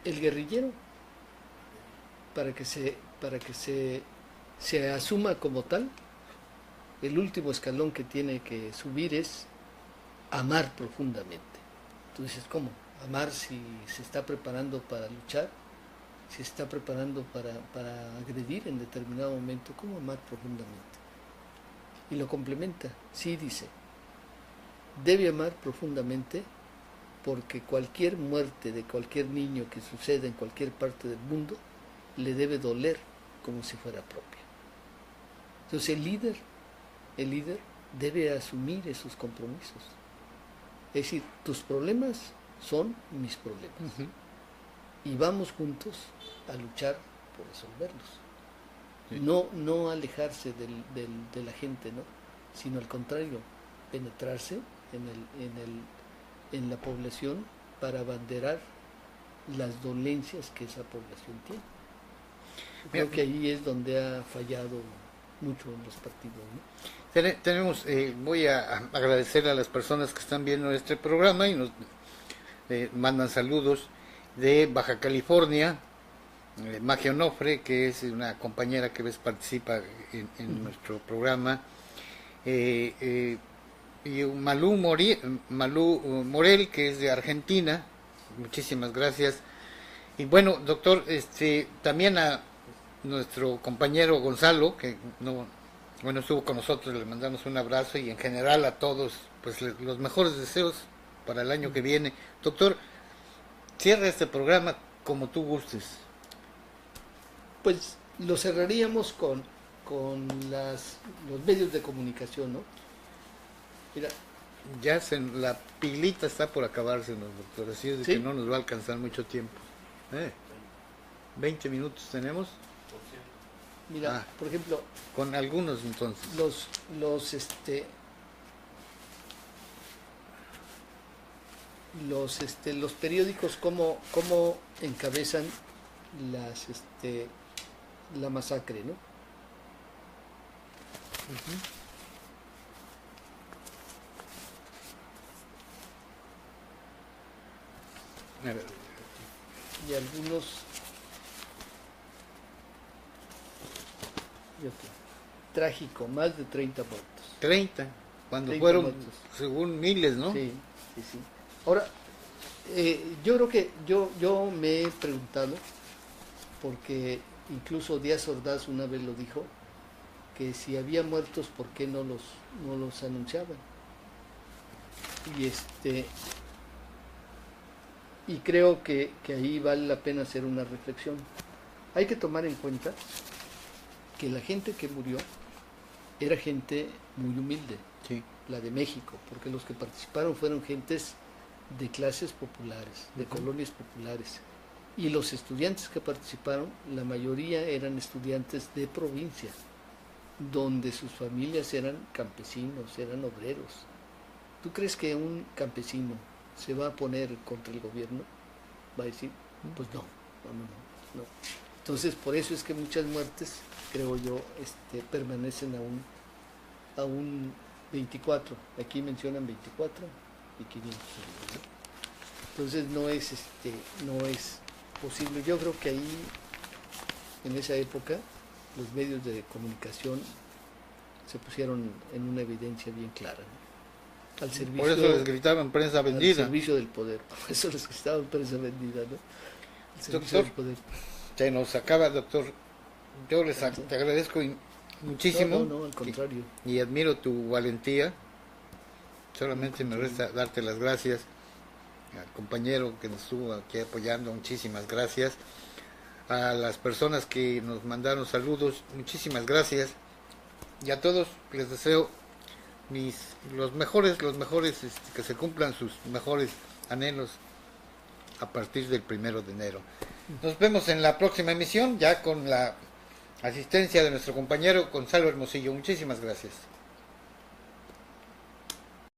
el guerrillero, para que se asuma como tal, el último escalón que tiene que subir es amar profundamente. Tú dices, ¿cómo? Amar si se está preparando para luchar, se está preparando para agredir en determinado momento, ¿cómo amar profundamente? Y lo complementa, sí dice, debe amar profundamente porque cualquier muerte de cualquier niño que suceda en cualquier parte del mundo le debe doler como si fuera propia. Entonces el líder debe asumir esos compromisos. Es decir, tus problemas son mis problemas. Uh-huh. Y vamos juntos a luchar por resolverlos. Sí. No alejarse de la gente, ¿no? Sino al contrario, penetrarse en la población para abanderar las dolencias que esa población tiene. Creo que ahí es donde ha fallado mucho en los partidos, ¿no? Tenemos, voy a agradecer a las personas que están viendo este programa y nos mandan saludos de Baja California, Magia Onofre, que es una compañera que ves participa en nuestro programa, y Malú Morel, que es de Argentina, muchísimas gracias. Y bueno, doctor, también a nuestro compañero Gonzalo, que estuvo con nosotros, le mandamos un abrazo, y en general a todos, pues los mejores deseos para el año que viene. Doctor, cierra este programa como tú gustes. Pues lo cerraríamos con los medios de comunicación, ¿no? Mira, ya la pilita está por acabarse, ¿no, doctor? Así es de, ¿sí?, que no nos va a alcanzar mucho tiempo. 20 minutos tenemos. Mira, por ejemplo, con algunos entonces. Los periódicos cómo encabezan la masacre, ¿no? Uh-huh. Y algunos trágico, más de 30 muertos. 30, cuando 30 fueron muertos, según miles, ¿no? Sí. Ahora, yo creo que yo me he preguntado, porque incluso Díaz Ordaz una vez lo dijo, que si había muertos, ¿por qué no los anunciaban? Y creo que ahí vale la pena hacer una reflexión. Hay que tomar en cuenta que la gente que murió era gente muy humilde, sí, la de México, porque los que participaron fueron gentes de clases populares, de colonias populares, y los estudiantes que participaron, la mayoría eran estudiantes de provincia, donde sus familias eran campesinos, eran obreros. ¿Tú crees que un campesino se va a poner contra el gobierno? Va a decir, pues no. Entonces, por eso es que muchas muertes, creo yo, permanecen aún 24. Aquí mencionan 24 y 500. Entonces no es posible. Yo creo que ahí, en esa época, los medios de comunicación se pusieron en una evidencia bien clara, ¿no? Al servicio, por eso les gritaban prensa vendida. Al servicio del poder. Por eso les gritaban prensa vendida, ¿no? Al servicio doctor, del poder. Se nos acaba, doctor. Yo te agradezco muchísimo. No, al contrario. Y admiro tu valentía. Solamente me resta darte las gracias al compañero que nos estuvo aquí apoyando, muchísimas gracias. A las personas que nos mandaron saludos, muchísimas gracias. Y a todos les deseo los mejores, que se cumplan sus mejores anhelos a partir del 1 de enero. Nos vemos en la próxima emisión, ya con la asistencia de nuestro compañero Gonzalo Hermosillo. Muchísimas gracias.